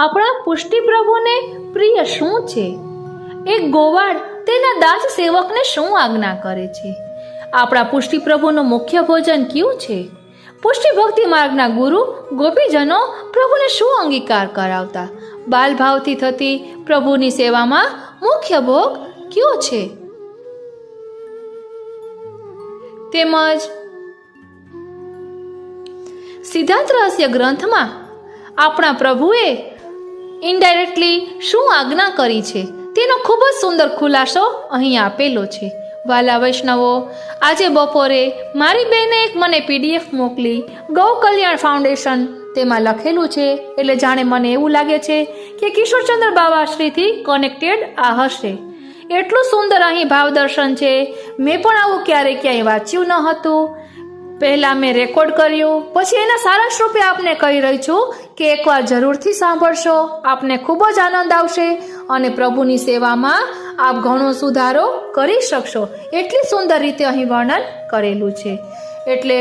આપણા પુષ્ટિ પ્રભુને પ્રિય શું છે? એક ગોવાળ તેના દાસ સેવકને શું આજ્ઞા કરે છે? આપણા પુષ્ટિ પ્રભુનું મુખ્ય ભોજન કયું છે? પુષ્ટિ ભક્તિ માર્ગના ગુરુ ગોપીજનો પ્રભુને શું અંગીકાર કરાવતા? બાલ ભાવથી થતી પ્રભુની સેવામાં મુખ્ય ભોગ કયો છે? તેમજ સિદ્ધાંત રહસ્ય ગ્રંથમાં આપણા પ્રભુએ ઇનડાયરેક્ટલી શું આજ્ઞા કરી છે તેનો ખૂબ જ સુંદર ખુલાસો અહીં આપેલો છે. વાલા વૈષ્ણવો, આજે બપોરે મારી બહેને એક મને PDF મોકલી, ગૌ કલ્યાણ ફાઉન્ડેશન તેમાં લખેલું છે, એટલે જાણે મને એવું લાગે છે કે કિશોરચંદ્ર બાવાશ્રીથી કનેક્ટેડ આ હશે. એટલું સુંદર અહીં ભાવ દર્શન છે. મેં પણ આવું ક્યાંય વાંચ્યું ન હતું. પહેલાં મેં રેકોર્ડ કર્યું, પછી એના સારાંશ રૂપે આપને કહી રહી છું કે એકવાર જરૂરથી સાંભળશો, આપને ખૂબ જ આનંદ આવશે અને પ્રભુની સેવામાં આપ ઘણો સુધારો કરી શકશો. એટલી સુંદર રીતે અહીં વર્ણન કરેલું છે. એટલે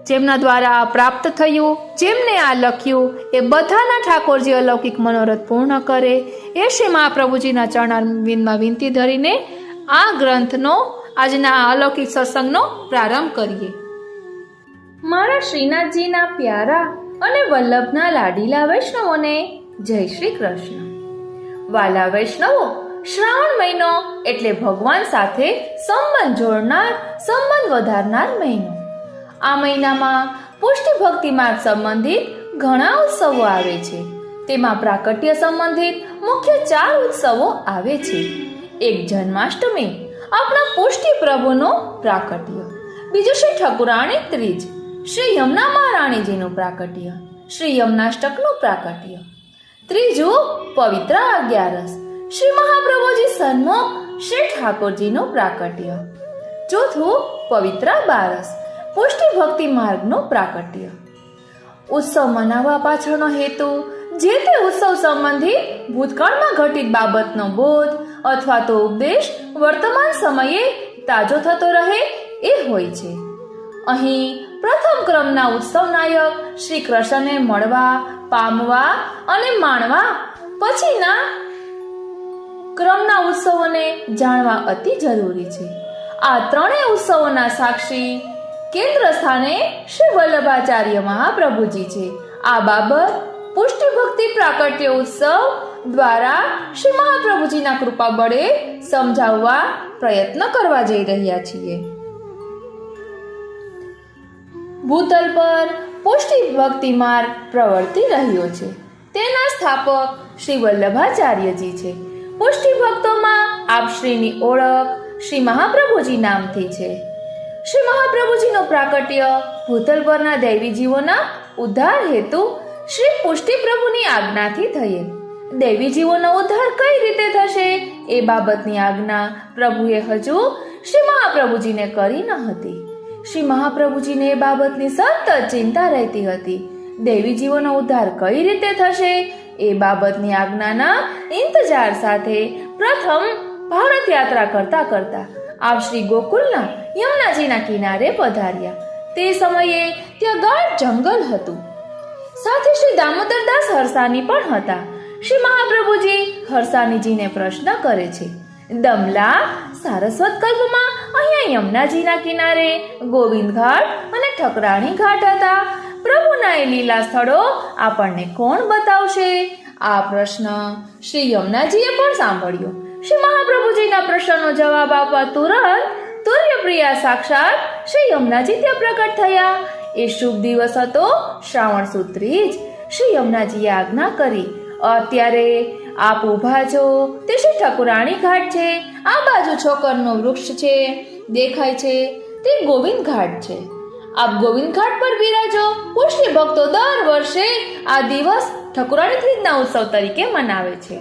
જેમના દ્વારા આ પ્રાપ્ત થયું, જેમને આ લખ્યું, એ બધાના ઠાકોરજી અલૌકિક મનોરથ પૂર્ણ કરે એ શ્રી મહાપ્રભુજીના ચરણારવિંદમાં વિનંતી ધરીને આ ગ્રંથનો આજના આ અલૌકિક સત્સંગનો પ્રારંભ કરીએ. મારા શ્રીનાથજીના પ્યારા અને વલ્લભના લાડીલા વૈષ્ણવોને જય શ્રી કૃષ્ણ. વાલા વૈષ્ણવો, શ્રાવણ મહિનો એટલે ભગવાન સાથે સંબંધ જોડનાર, સંબંધ વધારનાર મહિનો. આ મહિનામાં પુષ્ટિ ભક્તિ માર્ગ સંબંધિત ઘણા ઉત્સવો આવે છે. તેમાં પ્રાકટ્ય સંબંધિત મુખ્ય 4 ઉત્સવો આવે છે. એક જન્માષ્ટમી, આપણા પુષ્ટિ પ્રભુનો પ્રાકટ્ય. બીજું શ્રી ઠકુરાણી ત્રીજ, શ્રી યમુના મહારાણીજીનું પ્રાકટ્ય, શ્રી યમુનાષ્ટકનું પ્રાકટ્ય. ત્રીજું પવિત્ર 11, શ્રી મહાપ્રભુજી સન્મુખ શ્રી ઠાકોરજીનું પ્રાકટ્ય. ચોથું પવિત્ર 12, પુષ્ટિ ભક્તિ માર્ગનું પ્રાકટ્ય. ઉત્સવ મનાવવા પાછળનો હેતુ જે તે ઉત્સવ સંબંધી ભૂતકાળમાં ઘટિત બાબતનો બોધ અથવા તો ઉપદેશ વર્તમાન સમયે તાજો થતો રહે એ હોય છે. અહીં પ્રથમ ક્રમના ઉત્સવ નાયક શ્રી કૃષ્ણને મળવા, પામવા અને માણવા, પછીના ક્રમના ઉત્સવોને જાણવા અતિ જરૂરી છે. આ ત્રણેય ઉત્સવોના સાક્ષી કેન્દ્ર સ્થાને શ્રી વલ્લભાચાર્ય મહાપ્રભુજી છે. આ બાબત પુષ્ટિ ભક્તિ પ્રાકટ્ય ઉત્સવ દ્વારા શ્રી મહાપ્રભુજીના કૃપા બળે સમજાવવા પ્રયત્ન કરવા જઈ રહ્યા છીએ. ભૂતલ પર પુષ્ટિ ભક્તિ માર્ગ પ્રવર્તી રહ્યો છે. તેના સ્થાપક શ્રી વલ્લભાચાર્યજી છે. પુષ્ટિ ભક્તોમાં આપશ્રીની ઓળખ શ્રી મહાપ્રભુજી નામથી છે. શ્રી મહાપ્રભુજીનો પ્રાકટ્ય ભૂતલ પરના દૈવી જીવોના ઉદ્ધાર હેતુ શ્રી પુષ્ટિ પ્રભુની આજ્ઞાથી થયેલ. દૈવી જીવોનો ઉદ્ધાર કઈ રીતે થશે એ બાબતની આજ્ઞા પ્રભુએ હજુ શ્રી મહાપ્રભુજીને કરી ન હતી. શ્રી મહાપ્રભુજીને એ બાબતની સતત ચિંતા રહેતી હતી. દૈવી જીવોનો ઉદ્ધાર કઈ રીતે થશે એ બાબતની આજ્ઞાના ઇંતજાર સાથે પ્રથમ ભારત યાત્રા કરતા કરતા આપ શ્રી ગોકુલના યમુનાજીના કિનારે પધાર્યા. તે સમયે ત્યાં ગાઢ જંગલ હતું. સાથે શ્રી દામોદરદાસ હરસાની પણ હતા. શ્રી મહાપ્રભુજી હરસાનીજીને પ્રશ્ન કરે છે, દમલા સારસ્વત કલ્પમાં અહીંયા યમુનાજીના કિનારે ગોવિંદ ઘાટ અને ઠકરાણી ઘાટ હતા. પ્રભુના એ લીલા સ્થળો આપણને કોણ બતાવશે? આ પ્રશ્ન શ્રી યમુનાજીએ પણ સાંભળ્યો. શ્રી મહાપ્રભુજીના પ્રશ્નનો જવાબ આપવા તુરંત તુર્યપ્રિયા સાક્ષાત શ્રી યમુનાજી ત્યાં પ્રકટ થયા. એ શુભ દિવસ હતો શ્રાવણ સુદ ત્રીજ. શ્રી યમુનાજીએ આજ્ઞા કરી, અત્યારે આપ ઊભા છો તે શ્રી ઠકુરાણી ઘાટ છે. આ બાજુ છોકરનો વૃક્ષ છે દેખાય છે તે ગોવિંદ ઘાટ છે. આપ ગોવિંદ ઘાટ પર બિરાજો. પુષ્ટિ ભક્તો દર વર્ષે આ દિવસ ઠકુરાણી ત્રીજના ઉત્સવ તરીકે મનાવે છે.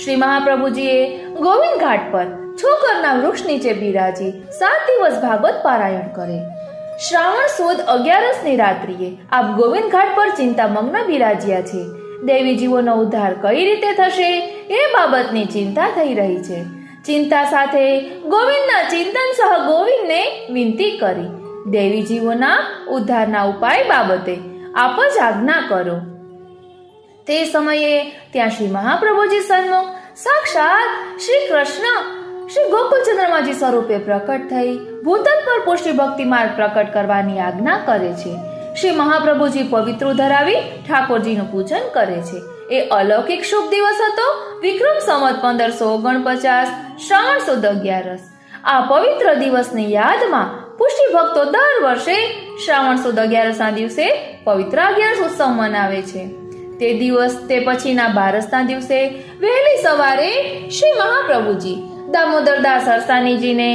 શ્રી મહાપ્રભુજીએ ગોવિંદ ઘાટ પર છોકરના વૃક્ષ નીચે બિરાજી 7 દિવસ ભાગવત પારાયણ કરે. શ્રાવણ સુદ 11ની રાત્રિએ આપ ગોવિંદ ઘાટ પર ચિંતામગ્ન બિરાજ્યા છે. દૈવી જીવોનો ઉદ્ધાર કઈ રીતે થશે એ બાબતની ચિંતા થઈ રહી છે. ચિંતા સાથે ગોવિંદના ચિંતન સહ ગોવિંદને વિનંતી કરી, દૈવી જીવોના ઉદ્ધારના ઉપાય બાબતે આપ જ આજ્ઞા કરો. તે સમયે ત્યાં શ્રી મહાપ્રભુજી સન્મુખ સાક્ષાત શ્રી કૃષ્ણ શ્રી ગોકુલચંદ્રમાજી સ્વરૂપે પ્રકટ થઈ ભૂતલ પર પુષ્ટિ ભક્તિ માર્ગ પ્રકટ કરવાની આજ્ઞા કરે છે. શ્રી મહાપ્રભુજી પવિત્ર ધરાવી ઠાકોરજીનું પૂજન કરે છે. એ અલૌકિક શુભ દિવસ હતો વિક્રમ સંવત 1549 શ્રાવણ સુદ 11. આ પવિત્ર દિવસની યાદમાં પુષ્ટિ ભક્તો દર વર્ષે શ્રાવણ સુદ 11 ના દિવસે પવિત્ર 11 ઉત્સવ મનાવે છે. તે પછીના 12 ના દિવસે વહેલી સવારે શ્રી મહાપ્રભુજી દામોદરદાસ હરસાનીજીને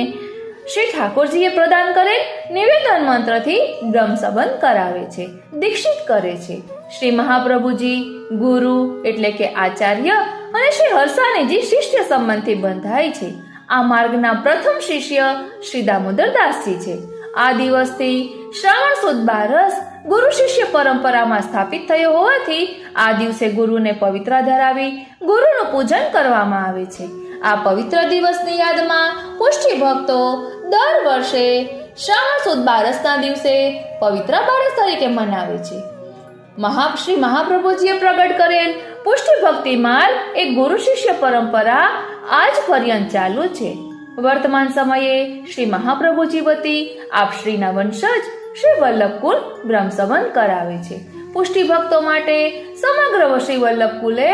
શ્રી ઠાકોરજીએ પ્રદાન કરેલ નિવેદન મંત્રથી બ્રહ્મ સંબંધ કરાવે છે, દીક્ષિત કરે છે. શ્રી મહાપ્રભુજી ગુરુ એટલે કે આચાર્ય અને શ્રી હરસાનીજી શિષ્ય સંબંધથી બંધાય છે. આ માર્ગના પ્રથમ શિષ્ય શ્રી દામોદરદાસજી છે. આ દિવસથી શ્રાવણ સુદ 12 ગુરુ શિષ્ય પરંપરામાં સ્થાપિત થયો હોવાથી આ દિવસે ગુરુને પવિત્ર ધરાવી ગુરુનું પૂજન કરવામાં આવે છે. આ પવિત્ર દિવસની યાદમાં પુષ્ટિ ભક્તો દર વર્ષે શ્રાવણ સુદ 12 ના દિવસે પવિત્ર 12 તરીકે મનાવે છે. શ્રી મહાપ્રભુજીએ પ્રગટ કરેલ પુષ્ટિ ભક્તિ માર્ગ એ ગુરુ શિષ્ય પરંપરા આજ પર્યંત ચાલુ છે. વર્તમાન સમયે શ્રી મહાપ્રભુજી વતી આપશ્રીના વંશજ શ્રી વલ્લભકુલ બ્રહ્મ સંબંધ કરાવે છે. પુષ્ટિ ભક્તો માટે સમગ્ર શ્રી વલ્લભકુલે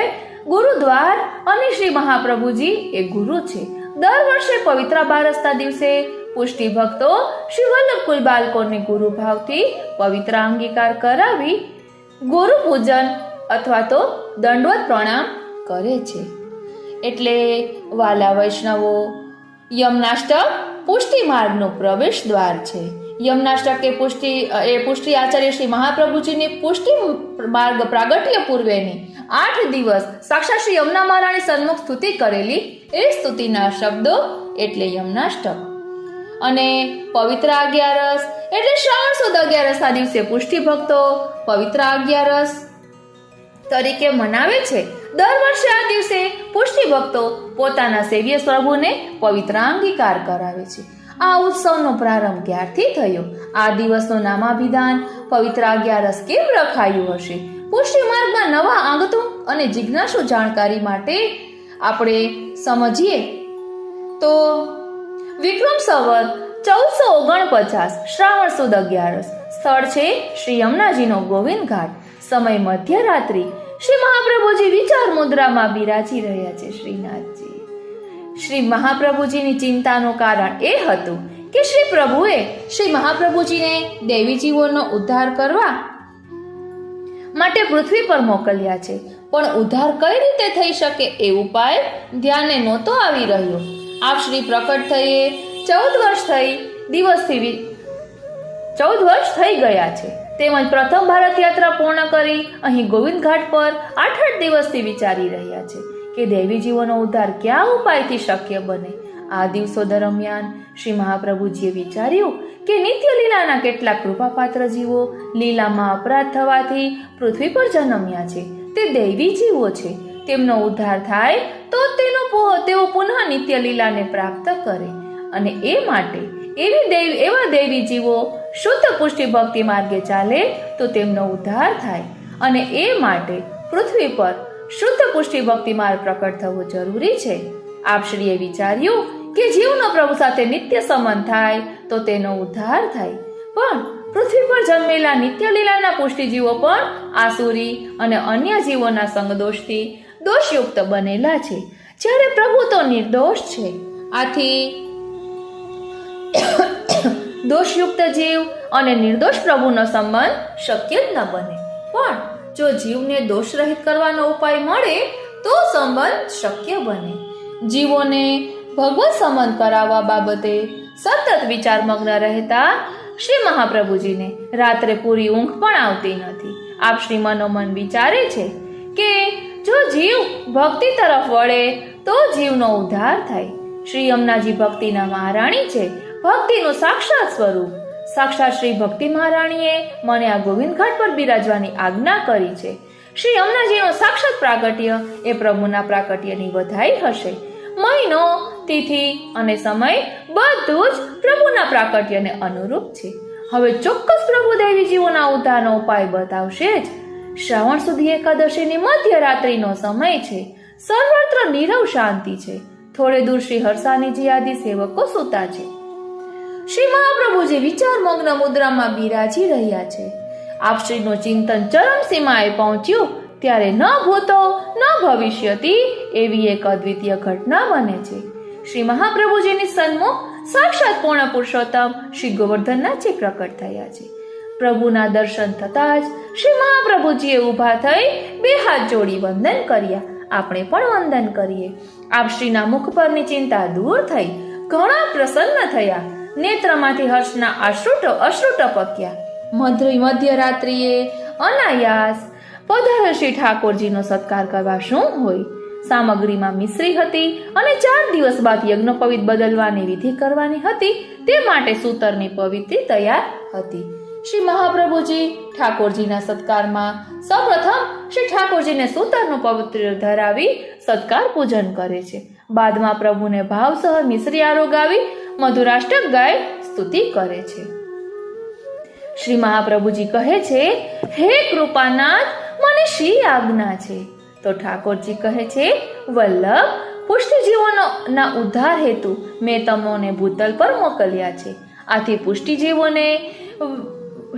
ગુરુદ્વાર અને શ્રી મહાપ્રભુજી એ ગુરુ છે. દર વર્ષે પવિત્ર 12 ના દિવસે પુષ્ટિ ભક્તો શ્રી વલ્લભકુલ બાળકોને ગુરુ ભાવથી પવિત્ર અંગીકાર કરાવી ગુરુ પૂજન અથવા તો દંડવત પ્રણામ કરે છે. એટલે વાલા વૈષ્ણવો, યમનાષ્ટક પુષ્ટિ માર્ગનો પ્રવેશ દ્વાર છે. યમનાષ્ટક એ પુષ્ટિ આચાર્ય શ્રી મહાપ્રભુજીની પુષ્ટિ માર્ગ પ્રાગટ્ય પૂર્વેની 8 દિવસ સાક્ષાત શ્રી યમુના મહારાણી સન્મુખ સ્તુતિ કરેલી એ સ્તુતિના શબ્દો એટલે યમનાષ્ટક. અને પવિત્ર 11 એટલે શ્રાવણ સુદ 11 ના દિવસે પુષ્ટિ ભક્તો પવિત્ર 11 તરીકે મનાવે છે. દર વર્ષે આ દિવસે પુષ્ટિ ભક્તો પોતાના સેવ્ય પ્રભુને પવિત્ર અંગીકાર કરાવે છે. આ ઉત્સવનો પ્રારંભ ક્યારથી થયો? આ દિવસનું નામાભિધાન પવિત્ર 11 કેમ રખાયું હશે? પુષ્ટિ માર્ગમાં નવા આંગતો અને જિજ્ઞાસુ જાણકારી માટે આપણે સમજીએ તો વિક્રમ સંવત 1449 શ્રાવણ સુદ 11. સ્થળ છે શ્રી યમુનાજીનો ગોવિંદ ઘાટ. સમય મધ્યરાત્રિ. શ્રી મહાપ્રભુજી વિચાર મુદ્રામાં બિરાજી રહ્યા છે. શ્રીનાથજી શ્રી મહાપ્રભુજીની ચિંતાનું કારણ એ હતું કે શ્રી પ્રભુએ શ્રી મહાપ્રભુજીને દેવી જીવોનો ઉદ્ધાર કરવા માટે પૃથ્વી પર મોકલ્યા છે, પણ ઉદ્ધાર કઈ રીતે થઈ શકે એ ઉપાય ધ્યાને નહોતો આવી રહ્યો. આપ શ્રી પ્રકટ થયે 14 વર્ષ થઈ ગયા છે. તેમજ પ્રથમ ભારત યાત્રા પૂર્ણ કરી અહીં ગોવિંદ ઘાટ પર 8 દિવસથી વિચારી રહ્યા છે કે દેવી જીવોનો ઉદ્ધાર કયા ઉપાયથી શક્ય બને. આ દિવસો દરમિયાન શ્રી મહાપ્રભુજીએ વિચાર્યું કે નિત્ય લીલાના કેટલાક કૃપાપાત્ર જીવો લીલામાં અપરાધ થવાથી પૃથ્વી પર જન્મ્યા છે. તે દૈવી જીવો છે. તેમનો ઉદ્ધાર થાય તો તેઓ પુનઃ નિત્ય લીલાને પ્રાપ્ત કરે, અને એ માટે એવા દૈવી જીવો શુદ્ધ પુષ્ટિ ભક્તિ માર્ગે ચાલે તો તેમનો ઉદ્ધાર થાય, અને એ માટે પૃથ્વી પર શુદ્ધ પુષ્ટિ ભક્તિ માર્ગ પ્રકટ થવો જરૂરી છે. આપશ્રીએ વિચાર્યું કે જીવનો પ્રભુ સાથે નિત્ય સંબંધ થાય તો તેનો ઉદ્ધાર થાય, પણ પૃથ્વી પર જન્મેલા નિત્ય લીલાના પુષ્ટિ જીવો પણ આસુરી અને અન્ય જીવોના સંગદોષથી દોષયુક્ત બનેલા છે, જ્યારે પ્રભુ તો નિર્દોષ છે. આથી દોષયુક્ત જીવ અને નિર્દોષ પ્રભુનો સંબંધ શક્ય જ ન બને. પણ જો જીવને દોષ રહિત કરવાનો ઉપાય મળે તો સંબંધ શક્ય બને. જીવોને ભગવત સંબંધ કરાવવા બાબતે સતત વિચારમગ્ન રહેતા શ્રી મહાપ્રભુજીને રાત્રે પૂરી ઊંઘ પણ આવતી નથી. આપ શ્રી મનોમન વિચારે છે કે જો જીવ ભક્તિ તરફ વળે તો જીવનો ઉદ્ધાર થાય. શ્રી યમુનાજી ભક્તિના મહારાણી છે, ભક્તિનું સાક્ષાત સ્વરૂપ. સાક્ષાત શ્રી ભક્તિ મહારાણીએ મને આ ગોવિંદ ઘાટ પર બિરાજવાની આજ્ઞા કરી છે. શ્રી યમુનાજીનો સાક્ષાત પ્રાગટ્ય એ પ્રભુના પ્રાગટ્યની વધાઈ હશે. મહિનો, તિથિ અને સમય બધું જ પ્રભુના પ્રાગટ્યને અનુરૂપ છે. હવે ચોક્કસ પ્રભુ દેવી જીવોના ઉદ્ધારનો ઉપાય બતાવશે જ. શ્રાવણ સુધી એકાદશીની મધ્યરાત્રિનો સમય છે. સર્વત્ર નીરવ શાંતિ છે. થોડે દૂર શ્રી હરસાનીજી આદિ સેવકો સૂતા છે. શ્રી મહાપ્રભુજી વિચારમગ્ન મુદ્રામાં બિરાજી રહ્યા છે. આપશ્રીનું ચિંતન ચરમસીમાએ પહોંચ્યું ત્યારે ન ભૂતો ન ભવિષ્યતિ એવી એક અદ્વિતીય ઘટના બને છે. શ્રી મહાપ્રભુજીની સન્મુખ સાક્ષાત પૂર્ણ પુરુષોત્તમ શ્રી ગોવર્ધનનાથજી પ્રકટ થયા છે. પ્રભુના દર્શન થતા જ શ્રી મહાપ્રભુજીએ ઊભા થઈ બે હાથ જોડી વંદન કર્યા. આપણે પણ વંદન કરીએ. આપશ્રીના મુખ પરની ચિંતા દૂર થઈ. ઘણા પ્રસન્ન થયા. નેત્રમાંથી હર્ષના અશ્રુ ટપક્યા. મધ્યરાત્રિએ અનાયાસ પધારેલ શ્રી ઠાકોરજીનો સત્કાર કરવા શું હોય? સામગ્રીમાં મિશ્રી હતી અને 4 દિવસ બાદ યજ્ઞોપવિત બદલવાની વિધિ કરવાની હતી. તે માટે સૂતરની પવિત્રી તૈયાર હતી. શ્રી મહાપ્રભુજી ઠાકોરજીના સત્કારમાં સૌપ્રથમ શ્રી ઠાકોરજીને સૂતરનું પવિત્ર ધરાવી સત્કાર પૂજન કરે છે. બાદમાં પ્રભુને ભાવસહ મિશ્રી આરોગાવી મધુરાષ્ટક ગાય સ્તુતિ કરે છે. શ્રી મહાપ્રભુજી કહે છે, હે કૃપાનાથ, મને શી આજ્ઞા છે? તો ઠાકોરજી કહે છે, વલ્લભ, પુષ્ટિજીવોના ઉદ્ધાર હેતુ મેં તમને ભૂતલ પર મોકલ્યા છે. આથી પુષ્ટિજીવોને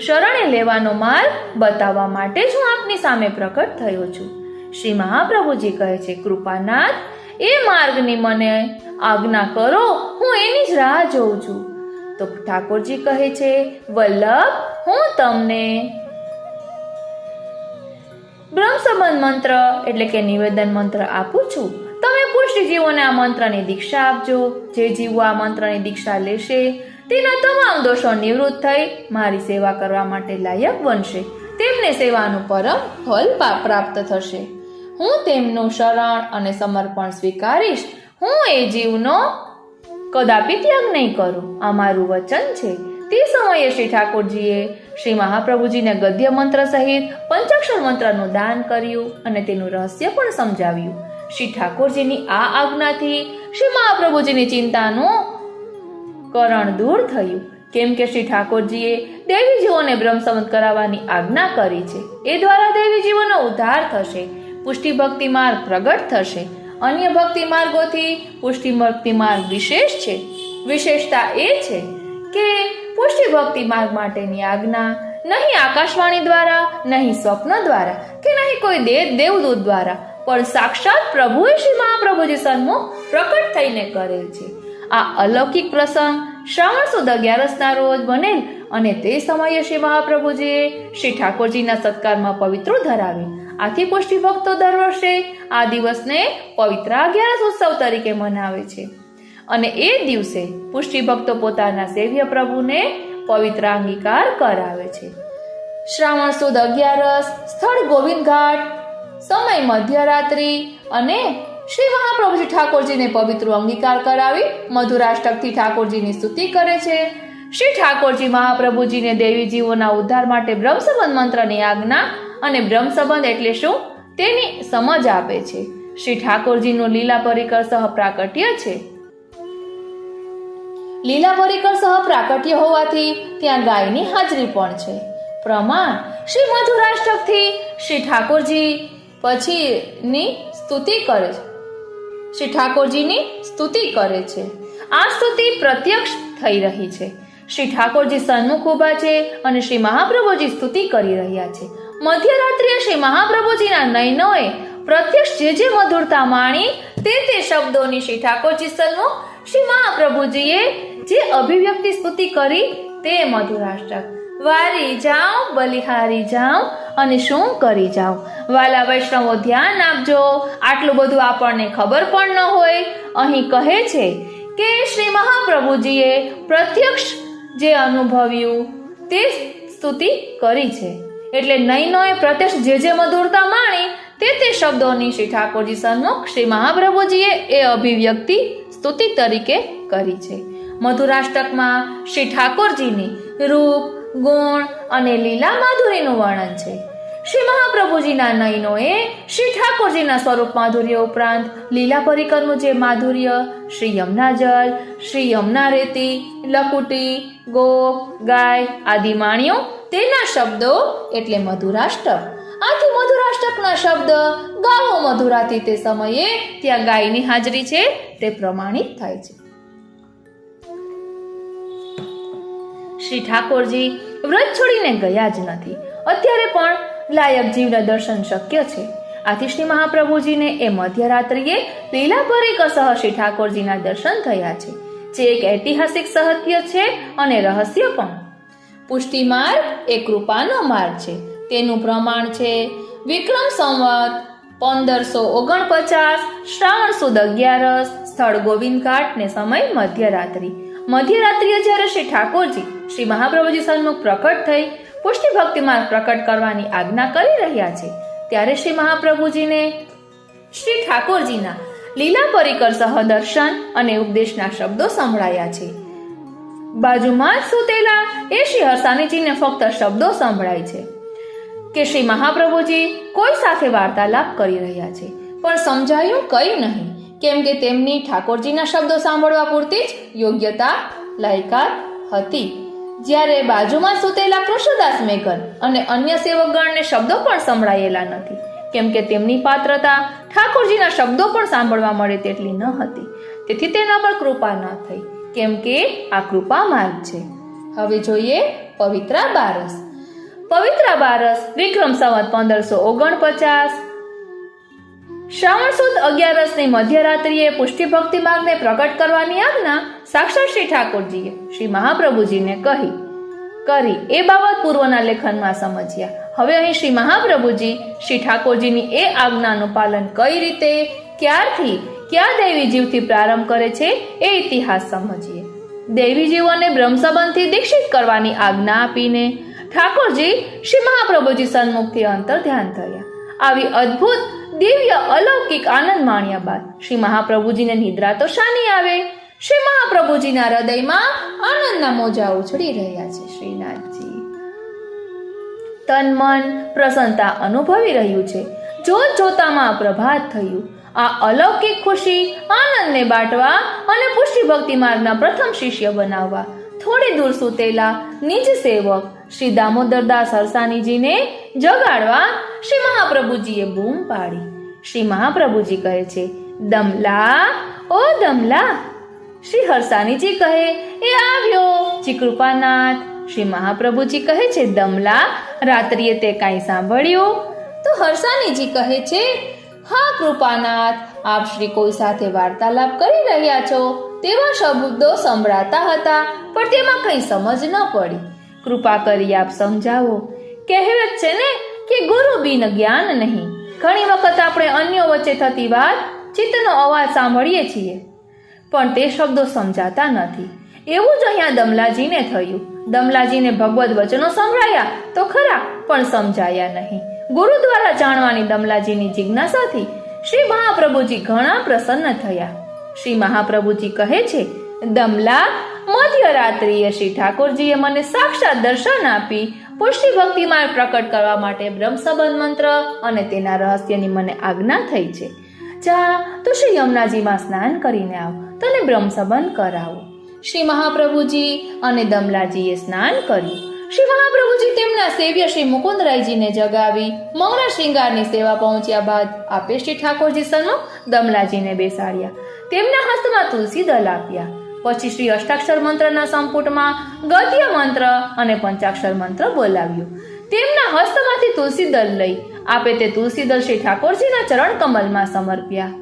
શરણે લેવાનો માર્ગ બતાવવા માટે જ હું આપની સામે પ્રકટ થયો છું. શ્રી મહાપ્રભુજી કહે છે, કૃપાનાથ, એ માર્ગની મને આજ્ઞા કરો, હું એની જ રાહ જોઉં છું. તો ઠાકોરજી કહે છે, વલ્લભ, હું તમને બ્રહ્મ સંબંધ મંત્ર એટલે કે નિવેદન મંત્ર આપું છું. તમે પુષ્ટિજીવોને આ મંત્રની દીક્ષા આપજો. જે જીવો આ મંત્રની દીક્ષા લેશે તેના તમામ દોષો નિવૃત્ત થઈ મારી સેવા કરવા માટે લાયક બનશે. તેમને સેવાનું પરમ ફળ પ્રાપ્ત થશે. હું તેમનું શરણ અને સમર્પણ સ્વીકારીશ. હું એ જીવનો કદાપી ત્યાગ નહીં કરું. આ મારું વચન છે. તે સમયે શ્રી ઠાકોરજીએ શ્રી મહાપ્રભુજીને ગદ્ય મંત્ર સહિત પંચાક્ષર મંત્રનું દાન કર્યું અને તેનું રહસ્ય પણ સમજાવ્યું. શ્રી ઠાકોરજીની આ આજ્ઞાથી શ્રી મહાપ્રભુજીની ચિંતાનું કરણ દૂર થયું. કેમ કે શ્રી ઠાકોરજીએ દેવીજીઓને બ્રહ્મ સંબંધ કરાવવાની આજ્ઞા કરી છે. એ દ્વારા દેવીજીઓનો ઉદ્ધાર થશે. પુષ્ટિ ભક્તિ માર્ગ પ્રગટ થશે. અન્ય ભક્તિ માર્ગોથી પુષ્ટિ ભક્તિ માર્ગ વિશેષ છે. વિશેષતા એ છે કે પુષ્ટિ ભક્તિ માર્ગ માટેની આજ્ઞા નહીં આકાશવાણી દ્વારા, નહીં સ્વપ્ન દ્વારા કે નહીં કોઈ દેવદૂત દ્વારા, પણ સાક્ષાત પ્રભુએ શ્રી મહાપ્રભુજી સન્મુખ પ્રકટ થઈને કરેલ છે. આ અલૌકિક પ્રસંગ શ્રાવણ સુદ 11ના રોજ બનેલ અને તે સમયે શ્રી મહાપ્રભુજીએ શ્રી ઠાકોરજીના સત્કારમાં પવિત્રો ધરાવી. આથી પુષ્ટિ ભક્તો દર વર્ષે આ દિવસને પવિત્ર 11 ઉત્સવ તરીકે મનાવે છે અને એ દિવસે પુષ્ટિ ભક્તો પોતાના સેવ્ય પ્રભુને પવિત્ર અંગીકાર કરાવે છે. શ્રાવણ સુદ 11, સ્થળ ગોવિંદ ઘાટ, સમય મધ્યરાત્રિ અને શ્રી મહાપ્રભુજી ઠાકોરજીને પવિત્ર અંગીકાર કરાવી મધુરાષ્ટકથી ઠાકોરજીની સ્તુતિ કરે છે. શ્રી ઠાકોરજી મહાપ્રભુજીને દેવીજીઓના ઉદ્ધાર માટે બ્રહ્મ સંબંધ મંત્રની આજ્ઞા અને બ્રહ્મ સંબંધ એટલે શું તેની સમજ આપે છે. શ્રી ઠાકોરજીનું લીલા પરિકર સહ પ્રાકટ્ય છે. લીલા પરિકર સહ પ્રાકટ્ય હોવાથી ત્યાં ગાયની હાજરી પણ છે. પ્રમાણ શ્રી મધુરાષ્ટકથી શ્રી ઠાકોરજી પછીની સ્તુતિ કરે છે. શ્રી ઠાકોરજીની સ્તુતિ કરે છે. આ સ્તુતિ પ્રત્યક્ષ થઈ રહી છે. શ્રી ઠાકોરજી સન્મુખ ઊભા છે અને શ્રી મહાપ્રભુજી સ્તુતિ કરી રહ્યા છે. મધ્યરાત્રિએ શ્રી મહાપ્રભુજીના નયનોએ પ્રત્યક્ષ જે મધુરતા માણી તે શબ્દોની શ્રી ઠાકોરજી સન્મુખ શ્રી મહાપ્રભુજીએ જે અભિવ્યક્તિ સ્તુતિ કરી તે મધુરાષ્ટક. વારી જાઉં, બલિહારી જાઉં અને શું કરી જાઉં. વાલા વૈષ્ણવો ધ્યાન આપજો. આટલું બધું આપણને ખબર પણ ન હોય. અહીં કહે છે કે શ્રી મહાપ્રભુજીએ પ્રત્યક્ષ જે અનુભવ્યું તે સ્તુતિ કરી છે. એટલે નયનોએ પ્રત્યક્ષ જે મધુરતા માણી તે શબ્દોની શ્રી ઠાકોરજી સન્મુખ શ્રી મહાપ્રભુજીએ એ અભિવ્યક્તિ સ્તુતિ તરીકે કરી છે. મધુરાષ્ટકમાં શ્રી ઠાકોરજીની રૂપ, ગુણ અને લીલા માધુરીનું વર્ણન છે. શ્રી મહાપ્રભુજીના નયનોએ શ્રી ઠાકોરજીના સ્વરૂપ માધુર્ય ઉપરાંત લીલા પરિકરનું જે માધુર્ય, શ્રી યમુના જળ, શ્રી યમુના રેતી, લકુટી, ગોપ, ગાય આદિ માણ્યો તેના શબ્દો એટલે મધુરાષ્ટક. આથી મધુરાષ્ટકના શબ્દ ગાવો મધુરાથી તે સમયે ત્યાં ગાયની હાજરી છે તે પ્રમાણિત થાય છે. શ્રી ઠાકોરજી વ્રત છોડીને ગયા જ નથી. અત્યારે પણ લાયક જીવના દર્શન શક્ય છે. આથી શ્રી મહાપ્રભુજીને એ મધ્યરાત્રિએ લીલા પરિકસહ શ્રી ઠાકોરજીના દર્શન થયા છે, જે એક ઐતિહાસિક સત્ય છે અને રહસ્ય પણ. પુષ્ટિ માર્ગ એ કૃપાનો માર્ગ છે. તેનું પ્રમાણ છે વિક્રમ સંવત 1549, શ્રાવણ સુદ 11, સ્થળ ગોવિંદ ઘાટ ને સમય મધ્યરાત્રિ. મધ્યરાત્રિએ જ્યારે શ્રી ઠાકોરજી શ્રી મહાપ્રભુજી સન્મુખ પ્રકટ થઈ પુષ્ટિ ભક્તિ માર્ગ પ્રકટ કરવાની આજ્ઞા કરી રહ્યા છે, ત્યારે શ્રી મહાપ્રભુજીને શ્રી ઠાકોરજીના લીલા પરિકર સહ દર્શન અને ઉપદેશના શબ્દો સંભળાયા છે. બાજુમાં જ સૂતેલા એ શ્રી હરસાનીજીને ફક્ત શબ્દો સંભળાય છે કે શ્રી મહાપ્રભુજી કોઈ સાથે વાર્તાલાપ કરી રહ્યા છે, પણ સમજાયું કંઈ નહીં, કેમ કે તેમની ઠાકોરજીના શબ્દો સાંભળવા પૂરતી જ યોગ્યતા લાયકાત હતી. જ્યારે બાજુમાં સૂતેલા કૃષ્ણદાસ મેઘન અને અન્ય સેવકગણને શબ્દો પણ સંભળાયેલા નથી, કેમ કે તેમની પાત્રતા ઠાકોરજીના શબ્દો પણ સાંભળવા મળે તેટલી ન હતી. તેથી તેના પર કૃપા ન થઈ, કેમ કે આ કૃપા માર્ગ છે. હવે જોઈએ પવિત્રા બારસ. પવિત્રા બારસ વિક્રમ સંવત 1549, શ્રાવણ સુદ 11 ની મધ્યરાત્રિએ પુષ્ટિ ભક્તિ માર્ગને પ્રગટ કરવાની આજ્ઞા સાક્ષાત શ્રી ઠાકોરજીએ શ્રી મહાપ્રભુજીને કરી એ બાબત પૂર્વના લેખનમાં સમજ્યા. હવે અહીં શ્રી મહાપ્રભુજી શ્રી ઠાકોરજીની એ આજ્ઞાનું પાલન કઈ રીતે, ક્યારથી, કયા દૈવી જીવથી પ્રારંભ કરે છે એ ઇતિહાસ સમજીએ. દૈવી જીવોને બ્રહ્મ સંબંધથી દીક્ષિત કરવાની આજ્ઞા આપીને ઠાકોરજી શ્રી મહાપ્રભુજી સન્મુખથી અંતર ધ્યાન થયા. આવી અદ્ભુત દિવ્ય અલૌકિક આનંદ માણ્યા બાદ શ્રી મહાપ્રભુજીને નિદ્રા તો શાની આવે? શ્રી મહાપ્રભુજીના હૃદયમાં આનંદના મોજા ઉછળી રહ્યા છે. શ્રીનાથજી તન મન પ્રસન્નતા અનુભવી રહ્યું છે. જોત જોતામાં પ્રભાત થયું. આ અલૌકિક ખુશી આનંદને બાંટવા અને પુષ્ટિ ભક્તિ માર્ગના પ્રથમ શિષ્ય બનાવવા થોડી દૂર સૂતેલા નિજ સેવક શ્રી દામોદરદાસ હરસાનીજીને જગાડવા શ્રી મહાપ્રભુજીએ બૂમ પાડી. શ્રી મહાપ્રભુજી કહે છે, દમલા, ઓ દમલા. શ્રી હરસાનીજી કહે, એ આવ્યો જી કૃપાનાથ. શ્રી મહાપ્રભુજી કહે છે, દમલા, રાત્રિએ તે કાંઈ સાંભળ્યું? તો હરસાનીજી કહે છે, હા કૃપાનાથ, આપ શ્રી કોઈ સાથે વાર્તાલાપ કરી રહ્યા છો તેવા શબ્દો સંભળાતા હતા, પણ તેમાં કંઈ સમજ ન પડી. કૃપા કરી આપ સમજાવો. કહેવત છે ને કે ગુરુ બિન જ્ઞાન નહીં. ઘણી વખત આપણે અન્યો વચ્ચે થતી વાત, ચિત્તનો અવાજ સાંભળીએ છીએ, પણ તે શબ્દો સમજાતા નથી. એવું જ અહીંયા દમલાજીને થયું. દમલાજીને ભગવદ વચનો સંભળાયા તો ખરા, પણ સમજાયા નહીં. ગુરુ દ્વારા જાણવાની દમલાજીની જિજ્ઞાસાથી શ્રી મહાપ્રભુજી ઘણા પ્રસન્ન થયા. શ્રી મહાપ્રભુજી કહે છે, દમલા, મધ્યરાત્રિએ શ્રી ઠાકોરજીએ મને સાક્ષાત દર્શન આપી પુષ્ટિ ભક્તિ માર્ગ પ્રકટ કરવા માટે બ્રહ્મ સંબંધ મંત્ર અને તેના રહસ્યની મને આજ્ઞા થઈ છે. જા તું શ્રી યમુનાજીમાં સ્નાન કરીને આવ, તને બ્રહ્મ સંબંધ કરાવો. શ્રી મહાપ્રભુજી અને દમલાજીએ સ્નાન કર્યું. શ્રી મહાપ્રભુજી તેમના સેવ્ય શ્રી મુકુંદરાયજીને જગાવી મંગળા શ્રૃંગારની સેવા પહોંચ્યા બાદ આપે શ્રી ઠાકોરજી સન્મુખ દમલાજીને બેસાડ્યા. તેમના હસ્તમાં તુલસી દલ આપ્યા. પછી શ્રી અષ્ટાક્ષર મંત્રના સંપુટમાં ગદ્ય મંત્ર અને પંચાક્ષર મંત્ર બોલાવ્યો. તેમના હસ્તમાંથી તુલસી દલ લઈ આપે તે તુલસી દલ શ્રી ઠાકોરજીના ચરણ કમલમાં સમર્પ્યા.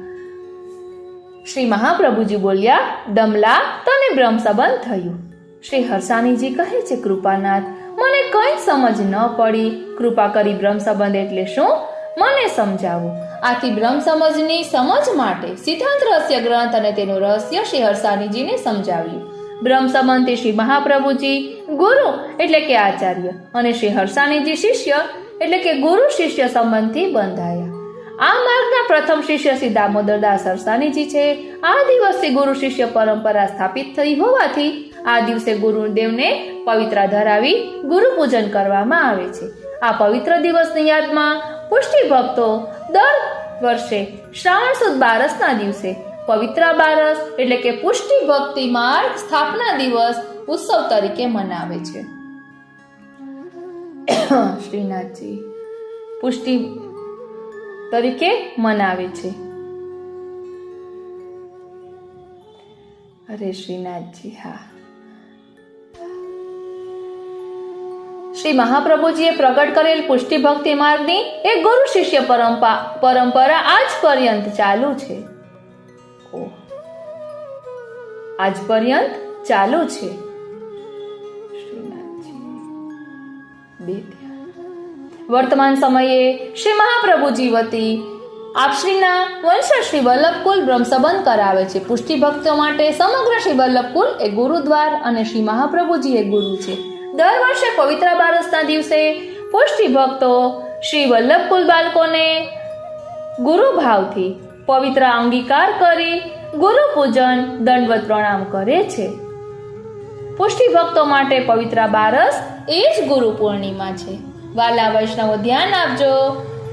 શ્રી મહાપ્રભુજી બોલ્યા, દમલા, તને બ્રહ્મ સંબંધ થયું. શ્રી હરસાનીજી કહે છે, કૃપાનાથ, મને કંઈ સમજ ન પડી. કૃપા કરી બ્રહ્મ સંબંધ એટલે શું? મને સમજાવો. આથી બ્રહ્મ સમજની સમજ માટે સિદ્ધાંત રહસ્ય ગ્રંથ અને તેનું રહસ્ય શ્રી હરસાનીજીને સમજાવ્યું. બ્રહ્મ સંબંધથી શ્રી મહાપ્રભુજી ગુરુ એટલે કે આચાર્ય અને શ્રી હરસાનીજી શિષ્ય એટલે કે ગુરુ શિષ્ય સંબંધથી બંધાયા. આ માર્ગના પ્રથમ શિષ્ય શ્રી દામોદરદાસ હરસાનીજી છે. આ દિવસથી ગુરુ શિષ્ય પરંપરા સ્થાપિત થઈ હોવાથી આ દિવસે ગુરુદેવને પવિત્રા ધરાવી ગુરુ પૂજન કરવામાં આવે છે. આ પવિત્ર દિવસની યાદમાં પુષ્ટિ ભક્તો દર વર્ષે શ્રાવણ સુદ 12ના દિવસે પવિત્રા બારસ એટલે કે પુષ્ટિ ભક્તિ માર્ગ સ્થાપના દિવસ ઉત્સવ તરીકે મનાવે છે. શ્રીનાથજી પુષ્ટિ તરીકે મનાવે છે. અરે શ્રીનાથજી, હા. શ્રી મહાપ્રભુજીએ પ્રગટ કરેલ પુષ્ટિ ભક્તિ માર્ગની એક ગુરુ શિષ્ય પરંપરા આજ પર્યંત ચાલુ છે. આજ પર્યંત ચાલુ છે. વર્તમાન સમયે શ્રી મહાપ્રભુજી વતી આપશ્રીના વંશ શ્રી વલ્લભકુલ બ્રહ્મસંબંધ કરાવે છે. પુષ્ટિ ભક્તો માટે સમગ્ર શ્રી વલ્લભકુલ એ ગુરુદ્વાર અને શ્રી મહાપ્રભુજી એ ગુરુ છે. દર વર્ષે પવિત્ર બારસના દિવસે પુષ્ટિ ભક્તો શ્રી વલ્લભકુલ બાળકોને ગુરુ ભાવથી પવિત્ર અંગીકાર કરી ગુરુ પૂજન દંડવત પ્રણામ કરે છે. પુષ્ટિ ભક્તો માટે પવિત્ર બારસ એ જ ગુરુ પૂર્ણિમા છે. વાલા વૈષ્ણવો ધ્યાન આપજો,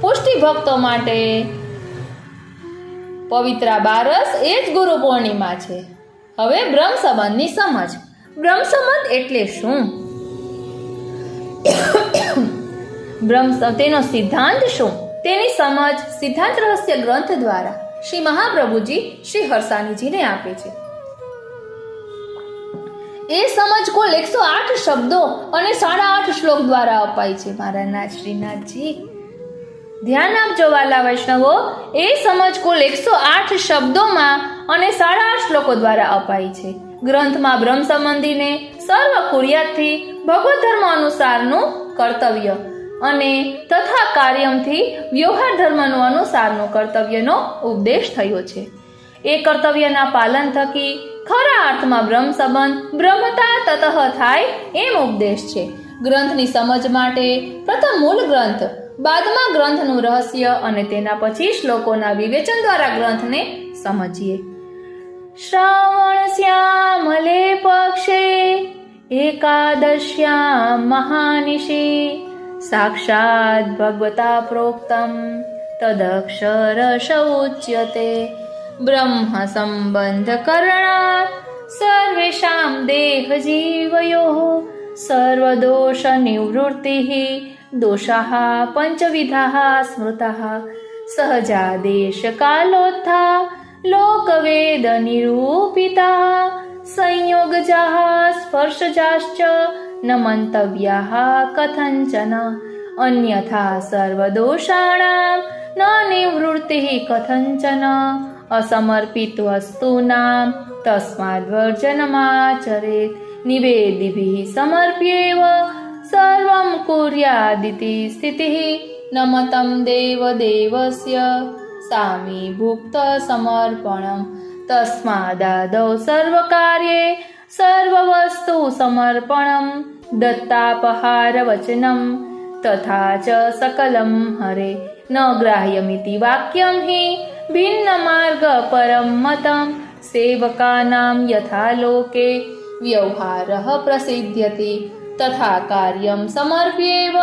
પુષ્ટિ ભક્તો માટે પવિત્ર બારસ એ જ ગુરુ પૂર્ણિમા છે. હવે બ્રહ્મ સંબંધની સમજ. બ્રહ્મ સંબંધ એટલે શું? તેનો સિદ્ધાંત શું? તેની સમજ સિદ્ધાંત રહસ્ય ગ્રંથ દ્વારા શ્રી મહાપ્રભુજી શ્રી હરસાનીજીને આપે છે. એ સમજ કુલ 108 શબ્દો અને 8.5 શ્લોક દ્વારા અપાય છે. મારા નાથ શ્રીનાથજી, ધ્યાન આપજો વાલા વૈષ્ણવો. એ સમજ કુલ 108 શબ્દોમાં અને 8.5 શ્લોકો દ્વારા અપાય છે. ગ્રંથમાં બ્રહ્મ સંબંધીને સર્વ કુર્યાતથી ભગવત ધર્મ અનુસારનું કર્તવ્ય અને તથા કાર્યમથી વ્યવહાર ધર્મનું અનુસારનું કર્તવ્યનો ઉપદેશ થયો છે. એ કર્તવ્યના પાલન થકી ખરા અર્થમાં બ્રહ્મ સંબંધ બ્રહ્મતા તતઃ થાય એમ ઉપદેશ છે. ગ્રંથની સમજ માટે પ્રથમ મૂળ ગ્રંથ, બાદમાં ગ્રંથનું રહસ્ય અને તેના પછી શ્લોકોના વિવેચન દ્વારા ગ્રંથને સમજીએ. શ્રાવણ શ્યામલે પક્ષે એકાદશ્યામ મહાનિશી સાક્ષાત ભગવતા પ્રોક્તમ તદક્ષરશ ઉચ્યતે બ્રહ્મ સંબંધ કરણાત સર્વેષાં દેહ જીવયોઃ સર્વદોષ નિવૃત્તિઃ દોષાઃ પંચવિધાઃ સ્મૃતાઃ સહજાદેશ કાલોત્થા લોકવેદ નિરૂપિતાઃ સંયોગજાઃ સ્પર્શજાશ્ચ ન મંતવ્યાઃ કથંચન અન્યથા સર્વદોષાણાં ન નિવૃત્તિઃ કથંચન અસમર્પિત વસ્તુનાં તસ્માદ્વર્જનમાચરેત નિવેદિભિઃ સમર્પ્યેવ સર્વં કુર્યાદિતિ સ્થિતિઃ નમतं દેવદેવસ્ય સામીભુક્ત સમર્પણમ તસ્માદાદૌ સર્વકાર્યે સર્વવસ્તુ સમર્પણમ દત્તાપહાર વચનમ તથા ચ સકલમ હરે ન ગ્રાહ્યમિતિ વાક્યમ હિ ભિન્ન માર્ગ પરમ મતમ સેવકાનામ યથા લોકે વ્યવહારઃ પ્રસિદ્ધ્યતે તથા કાર્યમ સમર્પ્યેવ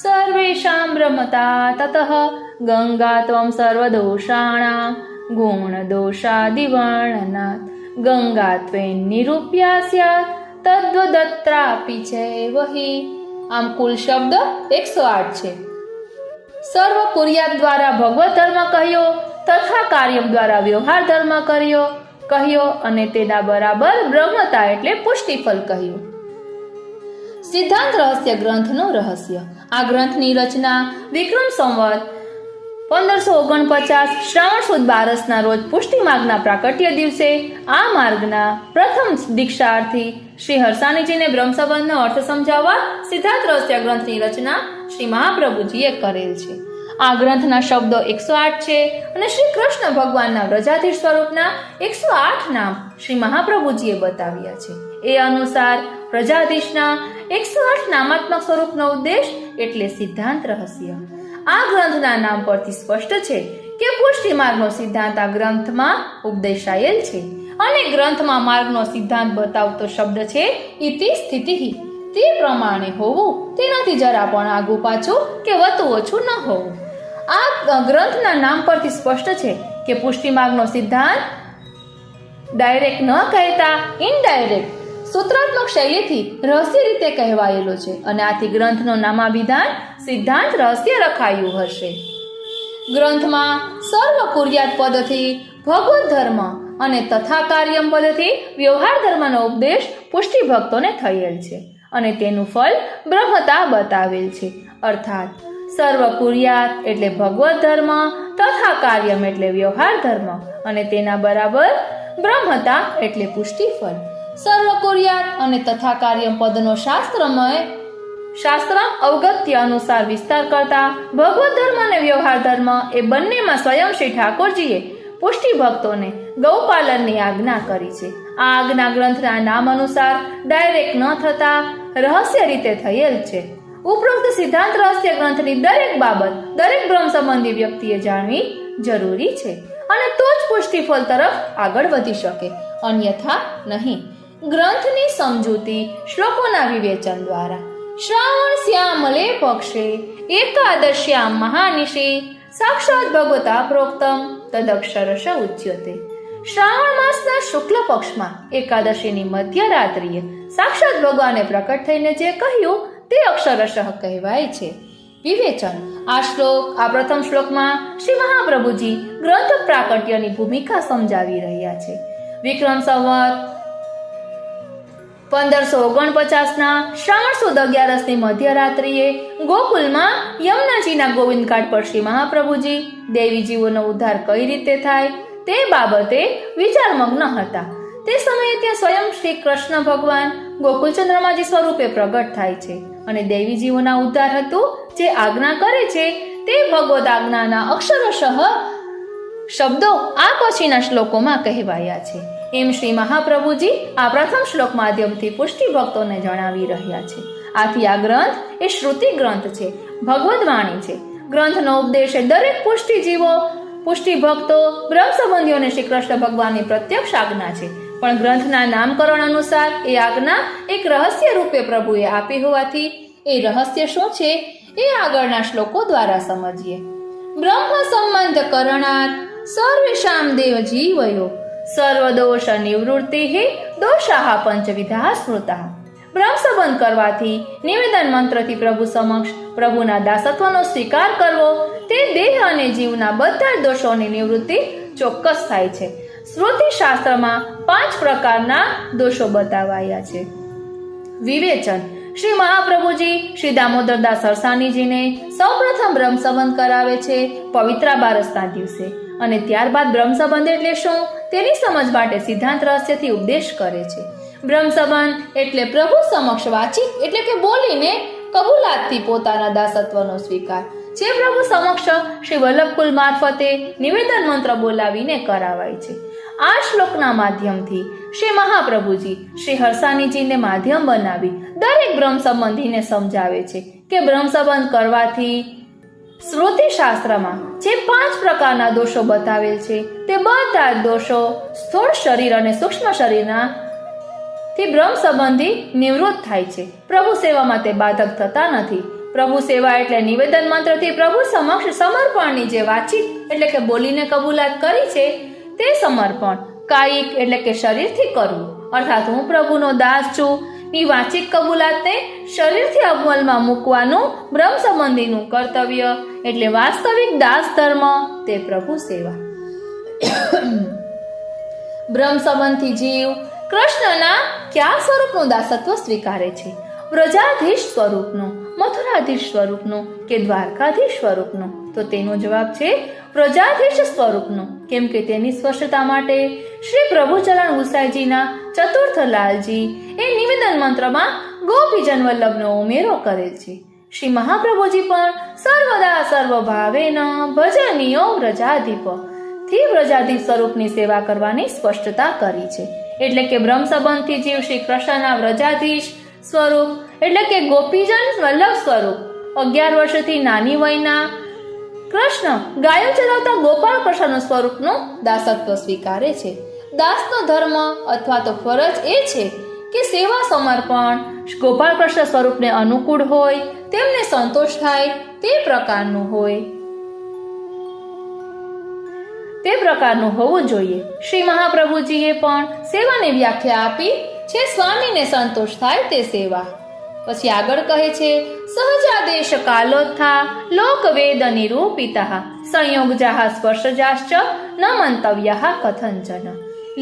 સર્વેષાં બ્રહ્મતા તતઃ ગંગાત્વં સર્વદોષાણાં ગુણદોષાદિવર્ણનાत् ગંગાત્વેન નિરૂપ્યા સ્યાत् તદ્વદત્રાપી ચૈવ હિ. આમ કુલ શબ્દ 108 છે. સર્વ કુર્યાત દ્વારા ભગવત ધર્મ કહ્યો તથા કાર્ય દ્વારા વ્યવહાર ધર્મ કહ્યો અને તેના બરાબર બ્રહ્મતા એટલે પુષ્ટિફલ કહ્યું. સિદ્ધાંત રહસ્ય ગ્રંથનું રહસ્ય. આ ગ્રંથની રચના વિક્રમ સંવત 1549 શ્રાવણ સુદ 12ના રોજ પુષ્ટિ માર્ગના પ્રાકટ્ય દિવસે આ માર્ગના પ્રથમ દીક્ષાર્થી શ્રી હરસાનીજીને બ્રહ્મ સંબંધનો અર્થ સમજાવવા સિદ્ધાંત રહસ્ય ગ્રંથની રચના શ્રી મહાપ્રભુજીએ કરેલ છે. આ ગ્રંથના શબ્દો 108 છે અને શ્રી કૃષ્ણ ભગવાનના વ્રજાધીશ સ્વરૂપના 108 નામ શ્રી મહાપ્રભુજીએ બતાવ્યા છે. એ અનુસાર પ્રજાધીશના 108 નામાત્મક સ્વરૂપનો ઉદ્દેશ એટલે સિદ્ધાંત રહસ્ય. આ ગ્રંથના નામ પરથી સ્પષ્ટ છે કે પુષ્ટિ માર્ગનો સિદ્ધાંત આ ગ્રંથમાં ઉપદેશાયેલ છે અને ગ્રંથમાં માર્ગનો સિદ્ધાંત બતાવતો શબ્દ છે ઇતિ સ્થિતિ. તે પ્રમાણે હોવું, તેનાથી જરા પણ આગુ પાછું કે વધુ ઓછું ન હોવું. આ ગ્રંથના નામ પરથી સ્પષ્ટ છે કે પુષ્ટિ માર્ગનો સિદ્ધાંત ડાયરેક્ટ ન કહેતા ઇનડાયરેક્ટ સૂત્રાત્મક શૈલીથી રહસ્ય રીતે કહેવાયેલો છે અને આથી ગ્રંથનો નામાભિધાન સિદ્ધાંત રહસ્ય રખાયું હશે. ગ્રંથમાં સર્વ કુર્યાત પદથી ભગવત ધર્મ અને તથા કાર્યમ પદથી વ્યવહાર ધર્મનો ઉપદેશ પુષ્ટિ ભક્તોને થયેલ છે અને તેનું ફળ બ્રહ્મતા બતાવેલ છે. અર્થાત સર્વ કુર્યાત એટલે ભગવત ધર્મ, તથા કાર્યમ એટલે વ્યવહાર ધર્મ અને તેના બરાબર બ્રહ્મતા એટલે પુષ્ટિ ફળ. સર્વ કુર્યાત અને તથા કાર્યમ પદનો શાસ્ત્ર અવગત્ય અનુસાર વિસ્તાર કરતા ભગવત ધર્મ અને વ્યવહાર ધર્મ એ બંનેમાં સ્વયં શ્રી ઠાકોરજીએ પુષ્ટિ ભક્તોને ગૌપાલનની આજ્ઞા કરી છે. આ આજ્ઞા ગ્રંથના નામ અનુસાર ડાયરેક્ટ ન થતા રહસ્ય રીતે થયેલ છે. ઉપરોક્ત સિદ્ધાંત રહસ્ય ગ્રંથની દરેક બાબત દરેક બ્રહ્મ સંબંધી વ્યક્તિએ જાણવી જરૂરી છે અને તો જ પુષ્ટિ ફળ તરફ આગળ વધી શકે, અન્યથા નહીં. ગ્રંથની સમજૂતી શ્લોકોના વિવેચન દ્વારા. શ્રાવણ શ્યામલે પક્ષે એકાદશ્યામ મહાનિશી સાક્ષાત ભગવતા પ્રોક્તમ તદક્ષરશ ઉચ્યતે. શ્રાવણ માસના શુક્લ પક્ષમાં એકાદશીની મધ્યરાત્રિએ સાક્ષાત ભગવાને પ્રકટ થઈને જે કહ્યું તે અક્ષરશ કહેવાય છે. વિવેચન. આ પ્રથમ શ્લોકમાં શ્રી મહાપ્રભુજી ગ્રંથ પ્રાકટ્યની ભૂમિકા સમજાવી રહ્યા છે. વિક્રમ સંવત 1549ના શ્રાવણ સુદ 11ની મધ્યરાત્રિએ ગોકુલમાં યમુનાજીના ગોવિંદ ઘાટ પર શ્રી મહાપ્રભુજી દેવી જીવોનો ઉદ્ધાર કઈ રીતે થાય તે બાબતે વિચારમગ્ન હતા. તે સમયે ત્યાં સ્વયં શ્રી કૃષ્ણ ભગવાન ગોકુલ ચંદ્રમાજી સ્વરૂપે પ્રગટ થાય છે અને દેવી જીવોના ઉદ્ધાર હતું જે આજ્ઞા કરે છે તે ભગવદ આજ્ઞાના અક્ષરશઃ શબ્દો આ પછીના શ્લોકોમાં કહેવાયા છે. એમ શ્રી મહાપ્રભુજી આ પ્રથમ શ્લોક માધ્યમથી પુષ્ટિ ભક્તોને જણાવી રહ્યા છે. આથી આ ગ્રંથ એ શ્રુતિ ગ્રંથ છે, ભગવદ વાણી છે. ગ્રંથનો ઉપદેશ એ દરેક પુષ્ટિ ભક્તો બ્રહ્મ સંબંધીઓને શ્રી કૃષ્ણ ભગવાનની પ્રત્યક્ષ આજ્ઞા છે. પણ ગ્રંથના નામકરણ અનુસાર એ આજ્ઞા એક રહસ્ય રૂપે પ્રભુએ આપી હોવાથી એ રહસ્ય શું છે એ આગળના શ્લોકો દ્વારા સમજીએ. બ્રહ્મ સંબંધ કરણાત સર્વેષામ દેવ જીવયો સર્વદોષ નિવૃત્તિ દોષાહ પંચવિધા સ્મૃતા. બ્રહ્મ સંબંધ કરવાથી નિવેદન મંત્રથી પ્રભુ સમક્ષ પ્રભુના દાસત્વનો સ્વીકાર કરવો તે દેહ અને જીવના બધા દોષોની નિવૃત્તિ ચોક્કસ થાય છે. સ્મૃતિ શાસ્ત્રમાં 5 પ્રકારના દોષો બતાવાયા છે. વિવેચન. શ્રી મહાપ્રભુજી શ્રી દામોદરદાસ સરસાનીજીને સૌપ્રથમ બ્રહ્મ સંબંધ કરાવે છે પવિત્રા બારસના દિવસે અને ત્યારબાદ બ્રહ્મ સંબંધ એટલે શું તેની સમજ માટે સિદ્ધાંત રહસ્યથી ઉપદેશ કરે છે. બ્રહ્મ સંબંધ એટલે પ્રભુ સમક્ષ વાચિક એટલે કે બોલીને કબૂલાતથી પોતાના દાસત્વનો સ્વીકાર જે પ્રભુ સમક્ષ શ્રી વલ્લભકુલ મારફતે નિવેદન મંત્ર બોલાવીને કરાવાય છે. આ શ્લોકના માધ્યમથી શ્રી મહાપ્રભુજી શ્રી હરસાનીજીને માધ્યમ બનાવી દરેક બ્રહ્મ સંબંધીને સમજાવે છે કે બ્રહ્મ સંબંધ કરવાથી શ્રુતિ શાસ્ત્રમાં જે 5 પ્રકારના દોષો બતાવેલ છે તે બધા દોષો સ્થૂળ શરીર અને સૂક્ષ્મ શરીરના થી બ્રહ્મ સંબંધી નિવૃત્ત થાય છે. પ્રભુ સેવામાં તે બાધક થતા નથી. પ્રભુ સેવા એટલે નિવેદન મંત્રથી પ્રભુ સમક્ષ સમર્પણની જે વાચિક એટલે કે બોલીને કબૂલાત કરી છે તે સમર્પણ કાયિક એટલે કે શરીરથી કરવું અર્થાત હું પ્રભુનો દાસ છું ની વાચિક કબૂલાતને શરીરથી અમલમાં મૂકવાનું બ્રહ્મ સંબંધીનું કર્તવ્ય એટલે વાસ્તવિક દાસ ધર્મ તે પ્રભુ સેવા. બ્રહ્મ સંબંધી જીવ કૃષ્ણના કયા સ્વરૂપનું દાસત્વ સ્વીકારે છે? વ્રજાધીશ સ્વરૂપનું, મથુરાધીશ સ્વરૂપનું કે દ્વારકાધીશ સ્વરૂપનું? તો તેનો જવાબ છે વ્રજાધીશ સ્વરૂપનું. કેમ કે તેની સ્પષ્ટતા માટે શ્રી પ્રભુચરણ ગુસાઈજીના ચતુર્થ લાલજી એ નિવેદન મંત્રમાં ગોપીજન વલ્લભનો ઉમેરો કરેલ છે. શ્રી મહાપ્રભુજી પણ સર્વદા સર્વભાવેન ભજનીયો વ્રજાધિપ થી વ્રજાધીશ સ્વરૂપની સેવા કરવાની સ્પષ્ટતા કરી છે. એટલે કે બ્રહ્મ સંબંધથી જીવ શ્રી કૃષ્ણના વ્રજાધીશ સ્વરૂપ એટલે કે ગોપીજન વલ્લભ સ્વરૂપ 11 વર્ષથી નાની વયના કૃષ્ણ ગાયો ચરાવતા ગોપાલ કૃષ્ણનું સ્વરૂપનું દાસત્વ સ્વીકારે છે. દાસનો ધર્મ અથવા તો ફરજ એ છે કે સેવા સમર્પણ ગોપાલ કૃષ્ણ સ્વરૂપને અનુકૂળ હોય તેમને સંતોષ થાય તે પ્રકારનું હોવું જોઈએ. શ્રી મહાપ્રભુજીએ પણ સેવાની વ્યાખ્યા આપી છે સ્વામીને સંતોષ થાય તે સેવા. પછી આગળ કહે છે, સહજાદેશ કાલોત્થા લોક વેદ નિરૂપિતા સંયોગજાહ સ્પર્શજાશ્ચ ન મંતવ્યઃ કથંચન.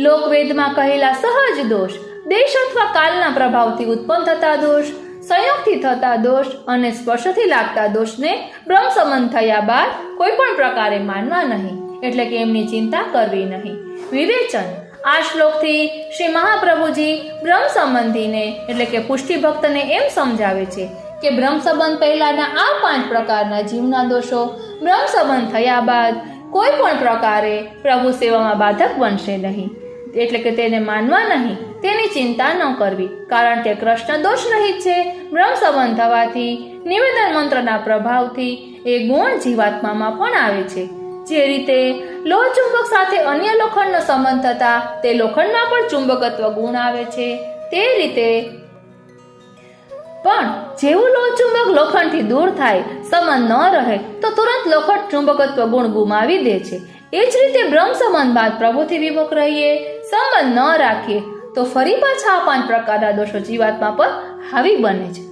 લોકવેદમાં કહેલા સહજ દોષ, દેશ અથવા કાલના પ્રભાવથી ઉત્પન્ન થતા દોષ, સંયોગથી થતા દોષ અને સ્પર્શથી લાગતા દોષને બ્રહ્મ સંબંધ થયા બાદ કોઈ પણ પ્રકારે માનવા નહીં, એટલે કે એમની ચિંતા કરવી નહીં. વિવેચન. આ શ્લોકથી શ્રી મહાપ્રભુજી બ્રહ્મ સંબંધીને એટલે કે પુષ્ટિ ભક્તને એમ સમજાવે છે કે બ્રહ્મ સંબંધ પહેલાના આ 5 પ્રકારના જીવના દોષો બ્રહ્મ સંબંધ થયા બાદ કોઈ પણ પ્રકારે પ્રભુ સેવામાં બાધક બનશે નહીં, એટલે કે તેને માનવા નહીં, તેની ચિંતા ન કરવી, કારણ કે કૃષ્ણ દોષ રહિત છે. બ્રહ્મ સંબંધ થવાથી નિવેદન મંત્રના પ્રભાવથી એ ગુણ જીવાત્મામાં પણ આવે છે. જે રીતે લોહ ચુંબક સાથે અન્ય લોખંડનો સંબંધ થતા તે લોખંડમાં પણ ચુંબકત્વ ગુણ આવે છે, તે રીતે પણ જેવું લોહ ચુંબક લોખંડથી દૂર થાય, સંબંધ ન રહે તો તુરંત લોખંડ ચુંબકત્વ ગુણ ગુમાવી દે છે. એ જ રીતે બ્રહ્મ સંબંધ બાદ પ્રભુથી વિમુખ રહીએ, સંબંધ ન રાખીએ તો ફરી પાછા 5 પ્રકારના દોષો જીવાત્મા પર હાવી બને છે.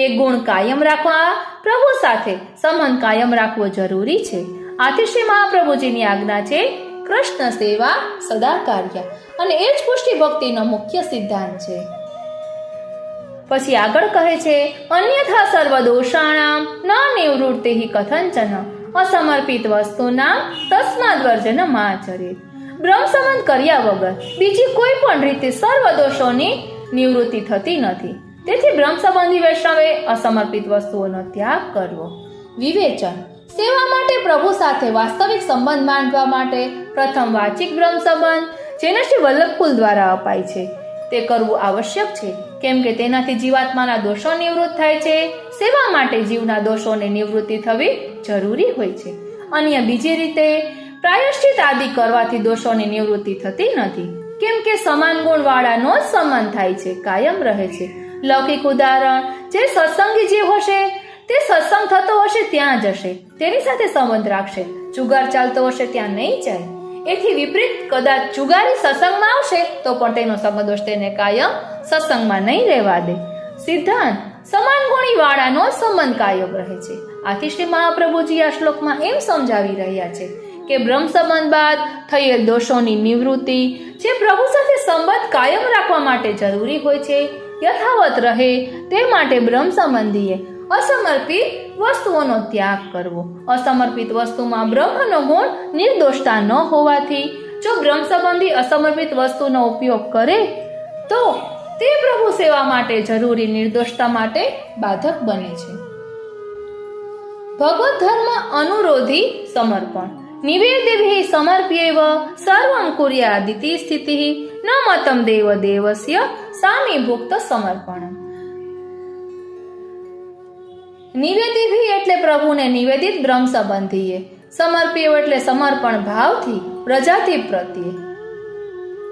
એ ગુણ કાયમ રાખવા પ્રભુ સાથે સંબંધ કાયમ રાખવો જરૂરી છે. આથી શ્રી મહાપ્રભુજીની આજ્ઞા છે કૃષ્ણ સેવા સદા કાર્ય, અને એ જ પુષ્ટિ ભક્તિનો મુખ્ય સિદ્ધાંત છે. પછી આગળ કહે છે, અન્યથા સર્વ દોષાણામ ન નિવૃત્તિ કથંચન અસમર્પિત વસ્તુના તસ્માદ વર્જન માચરેત. બ્રહ્મ સંબંધ કર્યા વગર બીજી કોઈ પણ રીતે સર્વ દોષોની નિવૃત્તિ થતી નથી. તેથી બ્રહ્મ સંબંધી વૈષ્ણવે અસમર્પિત વસ્તુઓનો ત્યાગ કરવો. વિવેચન. સેવા માટે પ્રભુ સાથે વાસ્તવિક સંબંધ બાંધવા માટે પ્રથમ વાચિક બ્રહ્મ સંબંધ, જેને શ્રી વલ્લભકુલ દ્વારા અપાય છે, તે કરવું આવશ્યક છે, કેમ કે તેનાથી જીવાત્માના દોષો નિવૃત્ત થાય છે. સેવા માટે જીવના દોષોની નિવૃત્તિ થવી જરૂરી હોય છે. અન્ય બીજી રીતે પ્રાયશ્ચિત આદિ કરવાથી દોષોની નિવૃત્તિ થતી નથી, કેમ કે સમાન ગુણ વાળાનો જ સંબંધ થાય છે, કાયમ રહે છે. લૌકિક ઉદાહરણ, જે સત્સંગી જીવ હશે તે સત્સંગ થતો હશે ત્યાં જશે, તેની સાથે સંબંધ રાખશે. જુગાર ચાલતો હશે ત્યાં નહીં જાય. એથી વિપરીત કદાચ જુગારી સત્સંગમાં આવશે તો પણ તેનો સંગદોષ તેને કાયમ સત્સંગમાં નહીં રહેવા દે. સિદ્ધાંત. સમાન ગુણી વાળાનો સંબંધ કાયમ રહે છે. આથી શ્રી મહાપ્રભુજી આ શ્લોકમાં એમ સમજાવી રહ્યા છે કે બ્રહ્મ સંબંધ બાદ થયેલ દોષોની નિવૃત્તિ જે પ્રભુ સાથે સંબંધ કાયમ રાખવા માટે જરૂરી હોય છે, યથાવત રહે તે માટે બ્રહ્મ સંબંધીએ અસમર્પિત વસ્તુઓનો ત્યાગ કરવો. અસમર્પિત વસ્તુમાં બ્રહ્મનો ગુણ નિર્દોષતા ન હોવાથી જો બ્રહ્મ સંબંધી અસમર્પિત વસ્તુનો ઉપયોગ કરે તો તે પ્રભુ સેવા માટે જરૂરી નિર્દોષતા માટે બાધક બને છે. ભગવત ધર્મ અનુરોધી સમર્પણ. નિવેદિભિ સમર્પ્યેવ સર્વં કુર્યાદિતિ સ્થિતિ ન મતમ દેવ દેવસ્ય સામીભુક્ત સમર્પણમ. નિવેદિભિ એટલે પ્રભુને નિવેદિત બ્રહ્મ સંબંધીએ, સમર્પ્યેવ એટલે સમર્પણ ભાવથી પ્રજાતિ પ્રત્યે,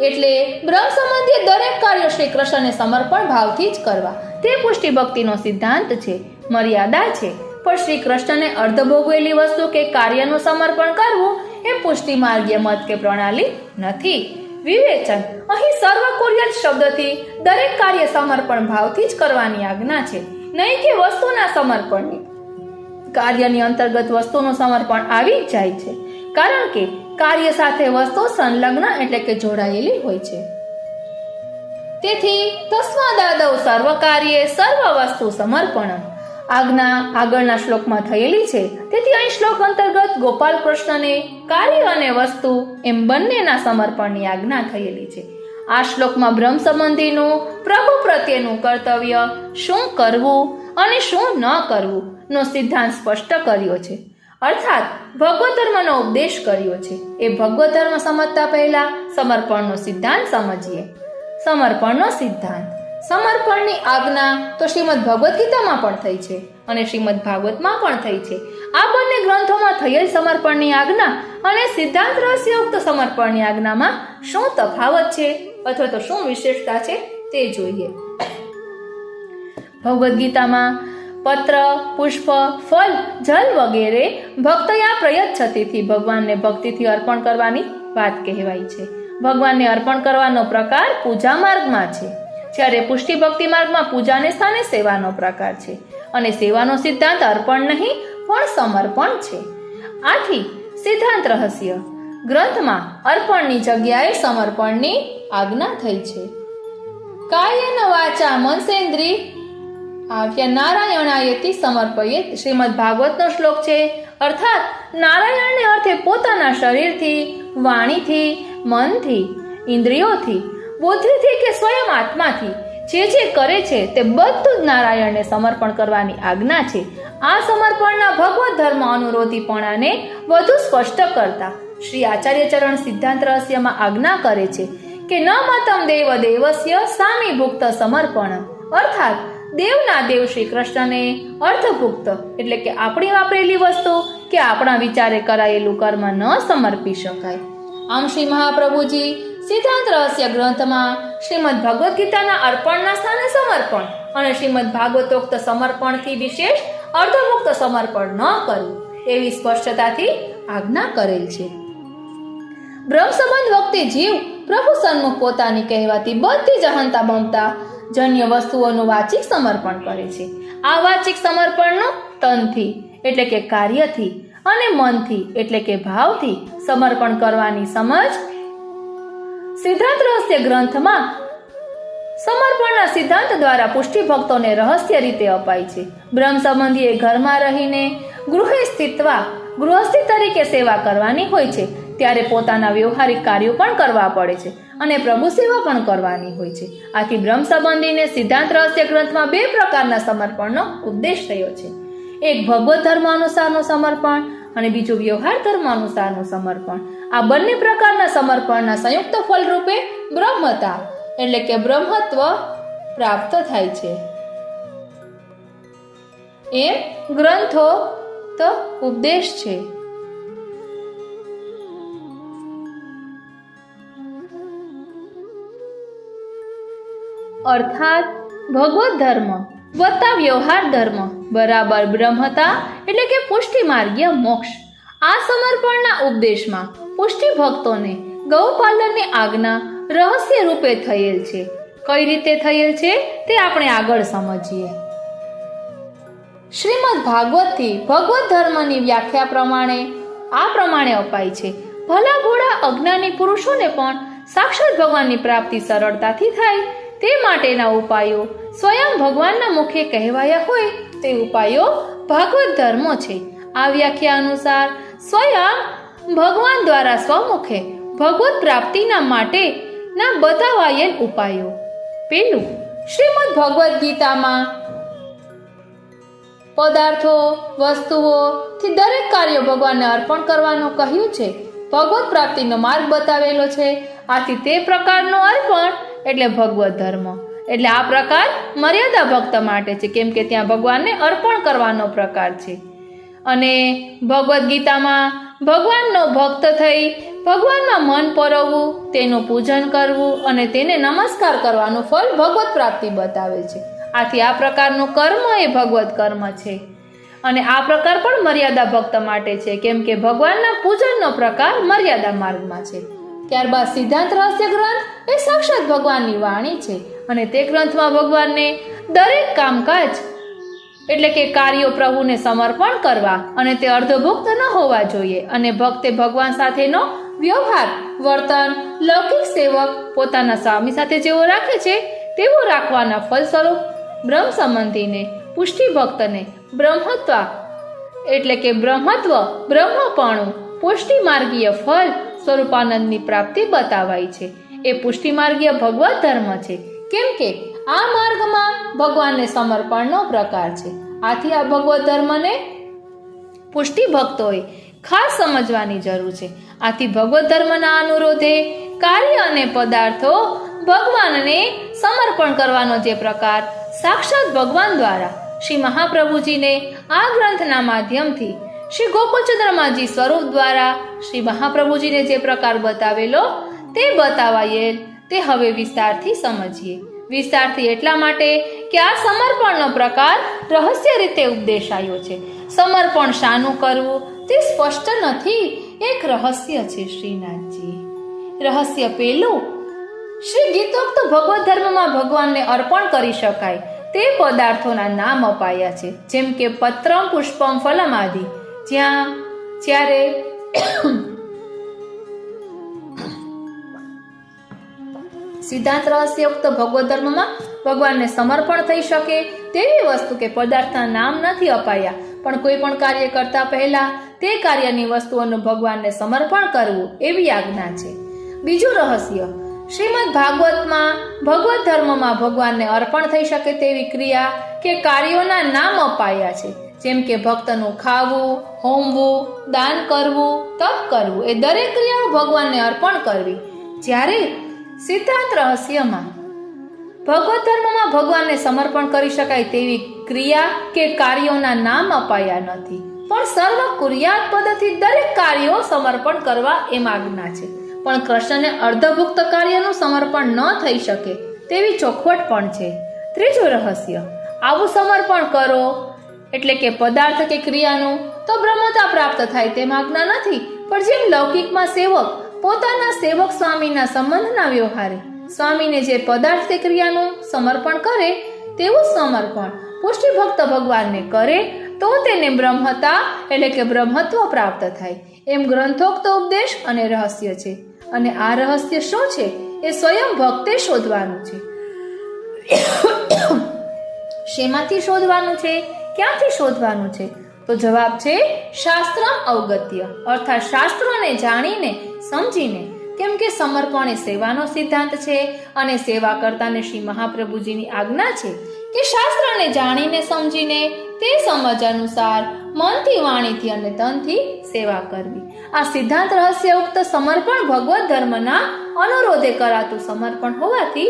એટલે બ્રહ્મ સંબંધી દરેક કાર્ય શ્રી કૃષ્ણને સમર્પણ ભાવથી જ કરવા. તે પુષ્ટિ ભક્તિનો સિદ્ધાંત છે, મર્યાદા છે. પણ શ્રી કૃષ્ણને અર્ધ ભોગવેલી વસ્તુ કે કાર્યનું સમર્પણ કરવું એ પુષ્ટિ માર્ગીય મત કે પ્રણાલી નથી. વિવેચન. અહીં સર્વ કુર્યત શબ્દથી દરેક કાર્ય સમર્પણ ભાવથી જ કરવાની આજ્ઞા છે, નહીં કે વસ્તુના સમર્પણની. કાર્યની અંતર્ગત વસ્તુનું સમર્પણ આવી જ જાય છે, કારણ કે કાર્ય સાથે વસ્તુ સંલગ્ન એટલે કે જોડાયેલી હોય છે. તેથી તસ્માદાદૌ સર્વ કાર્યે સર્વ વસ્તુ સમર્પણ આજ્ઞા આગળના શ્લોકમાં થયેલી છે. તેથી અહીં શ્લોક અંતર્ગત ગોપાલ કૃષ્ણને કાર્ય અને વસ્તુ એમ બંનેના સમર્પણની આજ્ઞા થયેલી છે. આ શ્લોકમાં બ્રહ્મ સંબંધીનું પ્રભુ પ્રત્યેનું કર્તવ્ય શું કરવું અને શું ન કરવું નો સિદ્ધાંત સ્પષ્ટ કર્યો છે, અર્થાત ભગવત ધર્મનો ઉપદેશ કર્યો છે. એ ભગવત ધર્મ સમજતા પહેલા સમર્પણનો સિદ્ધાંત સમજીએ. સમર્પણનો સિદ્ધાંત. સમર્પણની આજ્ઞા તો શ્રીમદ ભગવદ્ ગીતામાં પણ થઈ છે અને શ્રીમદ ભાગવતમાં પણ થઈ છે. આ બંને ગ્રંથોમાં થયેલ સમર્પણની આજ્ઞા અને સિદ્ધાંત રહસ્યોક્ત સમર્પણની આજ્ઞામાં શું તફાવત છે અથવા તો શું વિશેષતા છે તે જોઈએ. ભગવદ્ ગીતામાં પત્ર, પુષ્પ, ફલ, જલ વગેરે ભક્તયા પ્રયચ્છતિથી ભગવાનને ભક્તિથી અર્પણ કરવાની વાત કહેવાય છે. ભગવાનને અર્પણ કરવાનો પ્રકાર પૂજા માર્ગમાં છે. જ્યારે પુષ્ટિ ભક્તિ માર્ગમાં પૂજાને સ્થાને સેવાનો પ્રકાર છે અને સેવાનો સિદ્ધાંત અર્પણ નહીં પણ સમર્પણ છે. આથી સિદ્ધાંત રહસ્ય ગ્રંથમાં અર્પણની જગ્યાએ સમર્પણની આજ્ઞા થઈ છે. કાયેન વાચા મનસેન્દ્રી આવ્યા નારાયણાયતિ સમર્પયેત શ્રીમદ ભાગવતનો શ્લોક છે. અર્થાત નારાયણને અર્થે પોતાના શરીરથી, વાણીથી, મનથી, ઇન્દ્રિયોથી, બુદ્ધિથી કે સ્વયં આત્માથી જે કરે છે તે બધું જ નારાયણને સમર્પણ કરવાની આજ્ઞા છે. આ સમર્પણના ભગવત ધર્મ અનુરોધીપણાને વધુ સ્પષ્ટ કરતા શ્રી આચાર્ય ચરણ સિદ્ધાંત રહસ્યમાં આજ્ઞા કરે છે કે ન મતમ દેવ દેવસ્ય સામી ભુક્ત સમર્પણ, અર્થાત દેવના દેવ શ્રી કૃષ્ણને અર્થભુક્ત એટલે કે આપણી વાપરેલી વસ્તુ કે આપણા વિચારે કરાયેલું કર્મ ન સમર્પી શકાય. આમ શ્રી મહાપ્રભુજી સિદ્ધાંત રહસ્ય ગ્રંથમાં શ્રીમદ ભગવદ્ ગીતાના અર્પણના સ્થાને સમર્પણ અને શ્રીમદ ભાગવતોક્ત સમર્પણથી વિશેષ અર્ધમુક્ત સમર્પણ ન કરવું એવી સ્પષ્ટતાથી આજ્ઞા કરેલ છે. બ્રહ્મ સંબંધ વખતે જીવ પ્રભુ સન્મુખ પોતાની કહેવાતી બધી જ અહંતા મમતા જન્ય વસ્તુઓનું વાચિક સમર્પણ કરે છે. આ વાચિક સમર્પણનો તનથી એટલે કે કાર્યથી અને મનથી એટલે કે ભાવથી સમર્પણ કરવાની સમજ સિદ્ધાંત રહસ્ય ગ્રંથમાં સમર્પણના સિદ્ધાંત દ્વારા પુષ્ટિ ભક્તોને રહસ્ય રીતે અપાય છે. બ્રહ્મ સંબંધીએ ઘરમાં રહીને ગૃહસ્થી તરીકે સેવા કરવાની હોય છે, ત્યારે પોતાના વ્યવહારિક કાર્યો પણ કરવા પડે છે અને પ્રભુ સેવા પણ કરવાની હોય છે. આથી બ્રહ્મ સંબંધીને સિદ્ધાંત રહસ્ય ગ્રંથમાં 2 પ્રકારના સમર્પણનો ઉપદેશ થયો છે. એક ભગવત ધર્મ અનુસારનું સમર્પણ અને બીજું વ્યવહાર ધર્મ અનુસારનું સમર્પણ. આ બંને પ્રકારના સમર્પણના સંયુક્ત ફળ રૂપે બ્રહ્મતા એટલે કે બ્રહ્મત્વ પ્રાપ્ત થાય છે એમ ગ્રંથો તો ઉપદેશ છે. અર્થાત ભગવત ધર્મ વત્તા વ્યવહાર ધર્મ બરાબર બ્રહ્મતા એટલે કે પુષ્ટિ માર્ગીય મોક્ષ. આ સમર્પણના ઉપદેશમાં પુષ્ટિ ભક્તોને ગૌપાલનની આજ્ઞા રહસ્ય રૂપે થયેલ છે. કઈ રીતે થયેલ છે તે આપણે આગળ સમજીએ. શ્રીમદ ભાગવતથી ભગવત ધર્મની વ્યાખ્યા પ્રમાણે અપાય છે. ભલા ભોળા અજ્ઞાની પુરુષોને પણ સાક્ષાત ભગવાનની પ્રાપ્તિ સરળતાથી થાય તે માટેના ઉપાયો સ્વયં ભગવાનના મુખે કહેવાયા હોય તે ઉપાયો ભાગવત ધર્મો છે. આ વ્યાખ્યા અનુસાર સ્વયં ભગવાન દ્વારા સ્વમુખે ભગવત પ્રાપ્તિના માટેના બતાવાયેલ ઉપાયો. પેલું, શ્રીમદ ભગવદ્ ગીતામાં પદાર્થો વસ્તુઓથી દરેક કાર્યો ભગવાનને અર્પણ કરવાનું કહ્યું છે. ભગવત પ્રાપ્તિનો માર્ગ બતાવેલો છે. આથી તે પ્રકારનો અર્પણ એટલે ભગવત ધર્મ. એટલે આ પ્રકાર મર્યાદા ભક્ત માટે છે, કેમ કે ત્યાં ભગવાનને અર્પણ કરવાનો પ્રકાર છે. અને ભગવદ્ ગીતામાં ભગવાનનો ભક્ત થઈ ભગવાનમાં મન પરોવવું, તેનું પૂજન કરવું અને તેને નમસ્કાર કરવાનું ફળ ભગવત પ્રાપ્તિ બતાવે છે. આથી આ પ્રકારનું કર્મ એ ભગવત કર્મ છે અને આ પ્રકાર પણ મર્યાદા ભક્ત માટે છે, કેમ કે ભગવાનના પૂજનનો પ્રકાર મર્યાદા માર્ગમાં છે. ત્યારબાદ સિદ્ધાંત રહસ્ય ગ્રંથ એ સાક્ષાત ભગવાનની વાણી છે અને તે ગ્રંથમાં ભગવાનને દરેક કામકાજ એટલે કે કાર્યો પ્રભુને સમર્પણ કરવા અને તે અર્ધભુક્ત ન હોવા જોઈએ અને ભક્તે ભગવાન સાથેનો વ્યવહાર વર્તન લૌકિક સેવક પોતાના સ્વામી સાથે જેવો રાખે છે તેવો રાખવાના ફળ સ્વરૂપ બ્રહ્મ સંબંધીને પુષ્ટિ ભક્તને બ્રહ્મત્વ એટલે કે બ્રહ્મપણું પુષ્ટિ માર્ગીય ફળ સ્વરૂપાનંદની પ્રાપ્તિ બતાવાય છે. એ પુષ્ટિ માર્ગીય ભગવત ધર્મ છે, કેમ કે આ માર્ગમાં ભગવાનને સમર્પણનો પ્રકાર છે. આથી આ ભગવત ધર્મને પુષ્ટિ ભક્તોએ ખાસ સમજવાની જરૂર છે. આથી ભગવત ધર્મના અનુરોધે કાર્ય અને પદાર્થો ભગવાનને સમર્પણ કરવાનો જે પ્રકાર સાક્ષાત ભગવાન દ્વારા શ્રી મહાપ્રભુજીને આ ગ્રંથના માધ્યમથી શ્રી ગોકુળચંદ્રમાજી સ્વરૂપ દ્વારા શ્રી મહાપ્રભુજીને જે પ્રકાર બતાવેલો તે બતાવાયેલ તે હવે વિસ્તારથી સમજીએ. વિસ્તારથી એટલા માટે કે આ સમર્પણનો પ્રકાર રહસ્ય રીતે ઉપદેશાયો છે. સમર્પણ શાનું કરવું તે સ્પષ્ટ નથી, એક રહસ્ય છે શ્રીનાથજી. રહસ્ય પેલું શ્રી ગીતોક્ત ભગવત ધર્મમાં ભગવાનને અર્પણ કરી શકાય તે પદાર્થોના નામ અપાયા છે, જેમ કે પત્રમ પુષ્પમ ફલમ આદિ. જ્યારે સિદ્ધાંત રહસ્યયુક્ત ભગવત ધર્મમાં ભગવાનને સમર્પણ થઈ શકે તેવી વસ્તુ કે પદાર્થના નામ નથી અપાયા, પણ કોઈ પણ કાર્ય કરતા પહેલા તે કાર્યની વસ્તુઓનું ભગવાનને સમર્પણ કરવું એવી આજ્ઞા છે. બીજું રહસ્ય, શ્રીમદ ભાગવતમાં ભગવત ધર્મમાં ભગવાનને અર્પણ થઈ શકે તેવી ક્રિયા કે કાર્યોના નામ અપાયા છે, જેમ કે ભક્તનું ખાવું, હોમવું, દાન કરવું, તપ કરવું એ દરેક ક્રિયાઓ ભગવાનને અર્પણ કરવી. જ્યારે સિદ્ધાંત રહસ્યમાં ભગવત ધર્મમાં ભગવાનને સમર્પણ કરી શકાય તેવી ક્રિયા કે કાર્યોના નામ અપાયા નથી, પણ સર્વ કુર્યાત પદથી દરેક કાર્યો સમર્પણ કરવા એમ આજ્ઞા છે. પણ કૃષ્ણને અર્ધભુક્ત કાર્યનું સમર્પણ ન થઈ શકે તેવી ચોખવટ પણ છે. ત્રીજું રહસ્ય, આવું સમર્પણ કરો એટલે કે પદાર્થ કે ક્રિયાનું તો બ્રહ્મતા પ્રાપ્ત થાય તેમ આજ્ઞા નથી, પણ જેમ લૌકિકમાં સેવક પોતાના સેવક સ્વામીના સંબંધના વ્યવહારે સ્વામીને જે પદાર્થ કે ક્રિયાનું સમર્પણ કરે તેવું સમર્પણ પુષ્ટિ ભક્ત ભગવાનને કરે તો તેને બ્રહ્મતા એટલે કે બ્રહ્મત્વ પ્રાપ્ત થાય એમ ગ્રંથોક્ત ઉપદેશ અને રહસ્ય છે. અને આ રહસ્ય શું છે એ સ્વયં ભક્તે શોધવાનું છે. શેમાંથી શોધવાનું છે, ક્યાંથી શોધવાનું છે? તો જવાબ છે શાસ્ત્રમ અવગત્ય, અર્થાત શાસ્ત્રોને જાણીને સમજીને. કેમ કે સમર્પણ એ સેવાનો સિદ્ધાંત છે અને સેવા કરતાને શ્રી મહાપ્રભુજીની આજ્ઞા છે કે શાસ્ત્રને જાણીને સમજીને તે સમજ અનુસાર મનથી, વાણીથી અને તનથી સેવા કરવી. આ સિદ્ધાંત રહસ્યયુક્ત સમર્પણ ભગવત ધર્મના અનુરોધે કરાતું સમર્પણ હોવાથી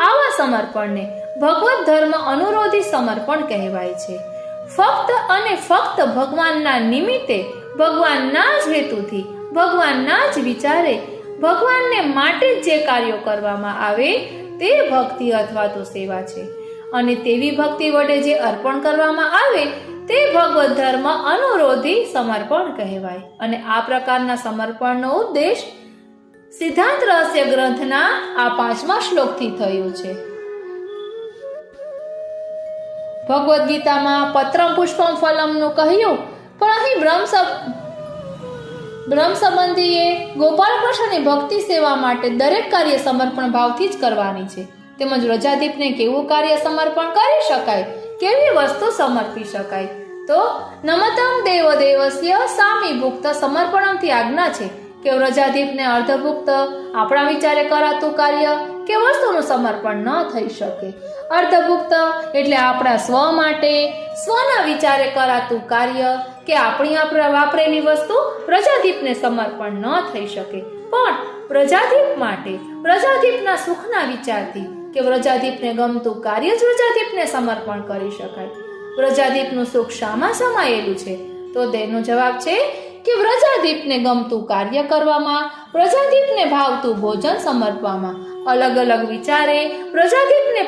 આવા સમર્પણને ભગવત ધર્મ અનુરોધી સમર્પણ કહેવાય છે. ફક્ત અને ફક્ત ભગવાનના નિમિત્તે, ભગવાનના જ હેતુથી, ભગવાનના જ વિચારે, ભગવાનને માટે જે કાર્યો કરવામાં આવે તે ભક્તિ અથવા તો સેવા છે. અને તેવી ભક્તિ વડે જે અર્પણ કરવામાં આવે તે ભગવત ધર્મ અનુરોધી સમર્પણ કહેવાય. અને આ પ્રકારના સમર્પણનો ઉપદેશ સિદ્ધાંત રહસ્ય ગ્રંથના આ 5મા શ્લોકથી થયો છે. ભગવદ્ ગીતામાં પત્રમ પુષ્પમ ફલમનું કહ્યું, પણ અહીં બ્રહ્મ સંબંધીએ ગોપાલ કૃષ્ણની ભક્તિ સેવા માટે દરેક કાર્ય સમર્પણ ભાવથી જ કરવાની છે. તેમજ વ્રજાદીપને કેવું કાર્ય સમર્પણ કરી શકાય, કેવી વસ્તુ સમર્પી શકાય? તો નમતમ દેવ દેવસ્ય સામી ભુક્ત સમર્પણમથી આજ્ઞા છે કે વ્રજાદીપને અર્ધભુક્ત આપણા વિચારે કરાતું કાર્ય કે વસ્તુનું સમર્પણ ન થઈ શકે. અર્ધભુક્ત એટલે આપણા સ્વ માટે, સ્વના વિચારે કરાતું કાર્ય કે આપણી વાપરેલી વસ્તુ પ્રજાદીપને સમર્પણ ન થઈ શકે, પણ પ્રજાદીપ માટે, પ્રજાદીપના સુખના વિચારથી કે વ્રજાદીપને ગમતું કાર્ય જ વ્રજાદીપને સમર્પણ કરી શકાય. વ્રજાદીપનું સુખ શામાં સમાયેલું છે? તો તેનો જવાબ છે કે વ્રજાદીપને ગમતું કાર્ય કરવામાં, વ્રજાદીપને ભાવતું ભોજન સમર્પવામાં. અલગ અલગ વિચારે વ્રજાદીપને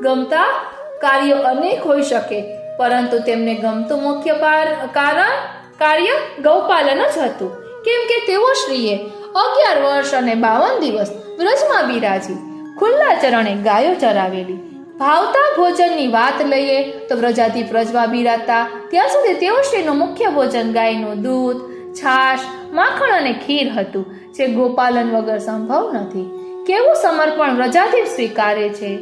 ગમતા કાર્યો અનેક હોઈ શકે, પરંતુ તેમને ગમતું મુખ્ય કાર્ય ગૌપાલન જ હતું. કેમ કે તેઓ શ્રીએ 11 વર્ષ અને 52 દિવસ વ્રજમાં બિરાજી ખુલ્લા ચરણે ગાયો ચરાવેલી. ભાવતા ભોજનની વાત લઈએ તો વ્રજાદીપ વ્રજમાં બિરાતા ત્યાં સુધી તેઓ શ્રીનું મુખ્ય ભોજન ગાયનું દૂધ, છાશ, માખણ અને ખીર હતું, જે ગોપાલન વગર સંભવ નથી. કેવું સમર્પણ વ્રજાદીપ સ્વીકારે છે?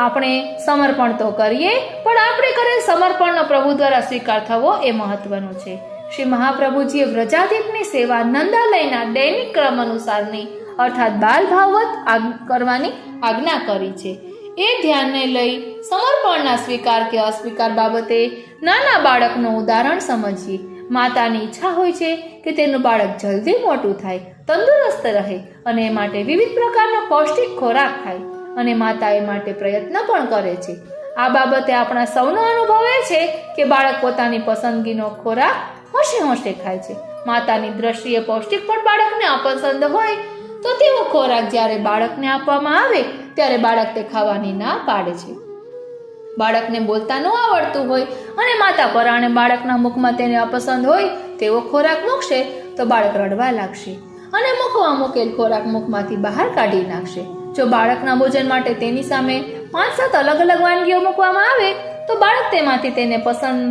આપણે સમર્પણ તો કરીએ, પણ આપણે કરેલ સમર્પણનો પ્રભુ દ્વારા સ્વીકાર થવો એ મહત્વનું છે. શ્રી મહાપ્રભુજીએ વ્રજાદીપની સેવા નંદાલયના દૈનિક ક્રમ અનુસારની અર્થાત બાલ ભાવવત કરવાની આજ્ઞા કરી છે. એ ધ્યાનને લઈ સમર્પણના સ્વીકાર કે અસ્વીકાર બાબતે નાના બાળકનું ઉદાહરણ સમજીએ. માતાની ઈચ્છા હોય છે કે તેનું બાળક જલ્દી મોટું થાય, તંદુરસ્ત રહે અને એ માટે વિવિધ પ્રકારનો પૌષ્ટિક ખોરાક ખાય, અને માતા એ માટે પ્રયત્ન પણ કરે છે. આ બાબતે આપણા સૌનો અનુભવ એ છે કે બાળક પોતાની પસંદગીનો ખોરાક હોશે હોશે ખાય છે. માતાની દ્રષ્ટિએ પૌષ્ટિક પણ બાળકને અપસંદ હોય તો તેવો ખોરાક જ્યારે બાળકને આપવામાં આવે ત્યારે બાળક તે ખાવાની ના પાડે છે. બાળકને બોલતા ન આવડતું હોય અને માતા પરાણે બાળકના મુખમાં તેને અપસંદ હોય તેવો ખોરાક મૂકશે તો બાળક રડવા લાગશે. અને મુખમાં મૂકેલ ખોરાક મુખમાંથી બહાર કાઢી નાખશે. જો બાળકના ભોજન માટે તેની સામે 5-7 અલગ અલગ વાનગીઓ મૂકવામાં આવે તો બાળક તેમાંથી તેને પસંદ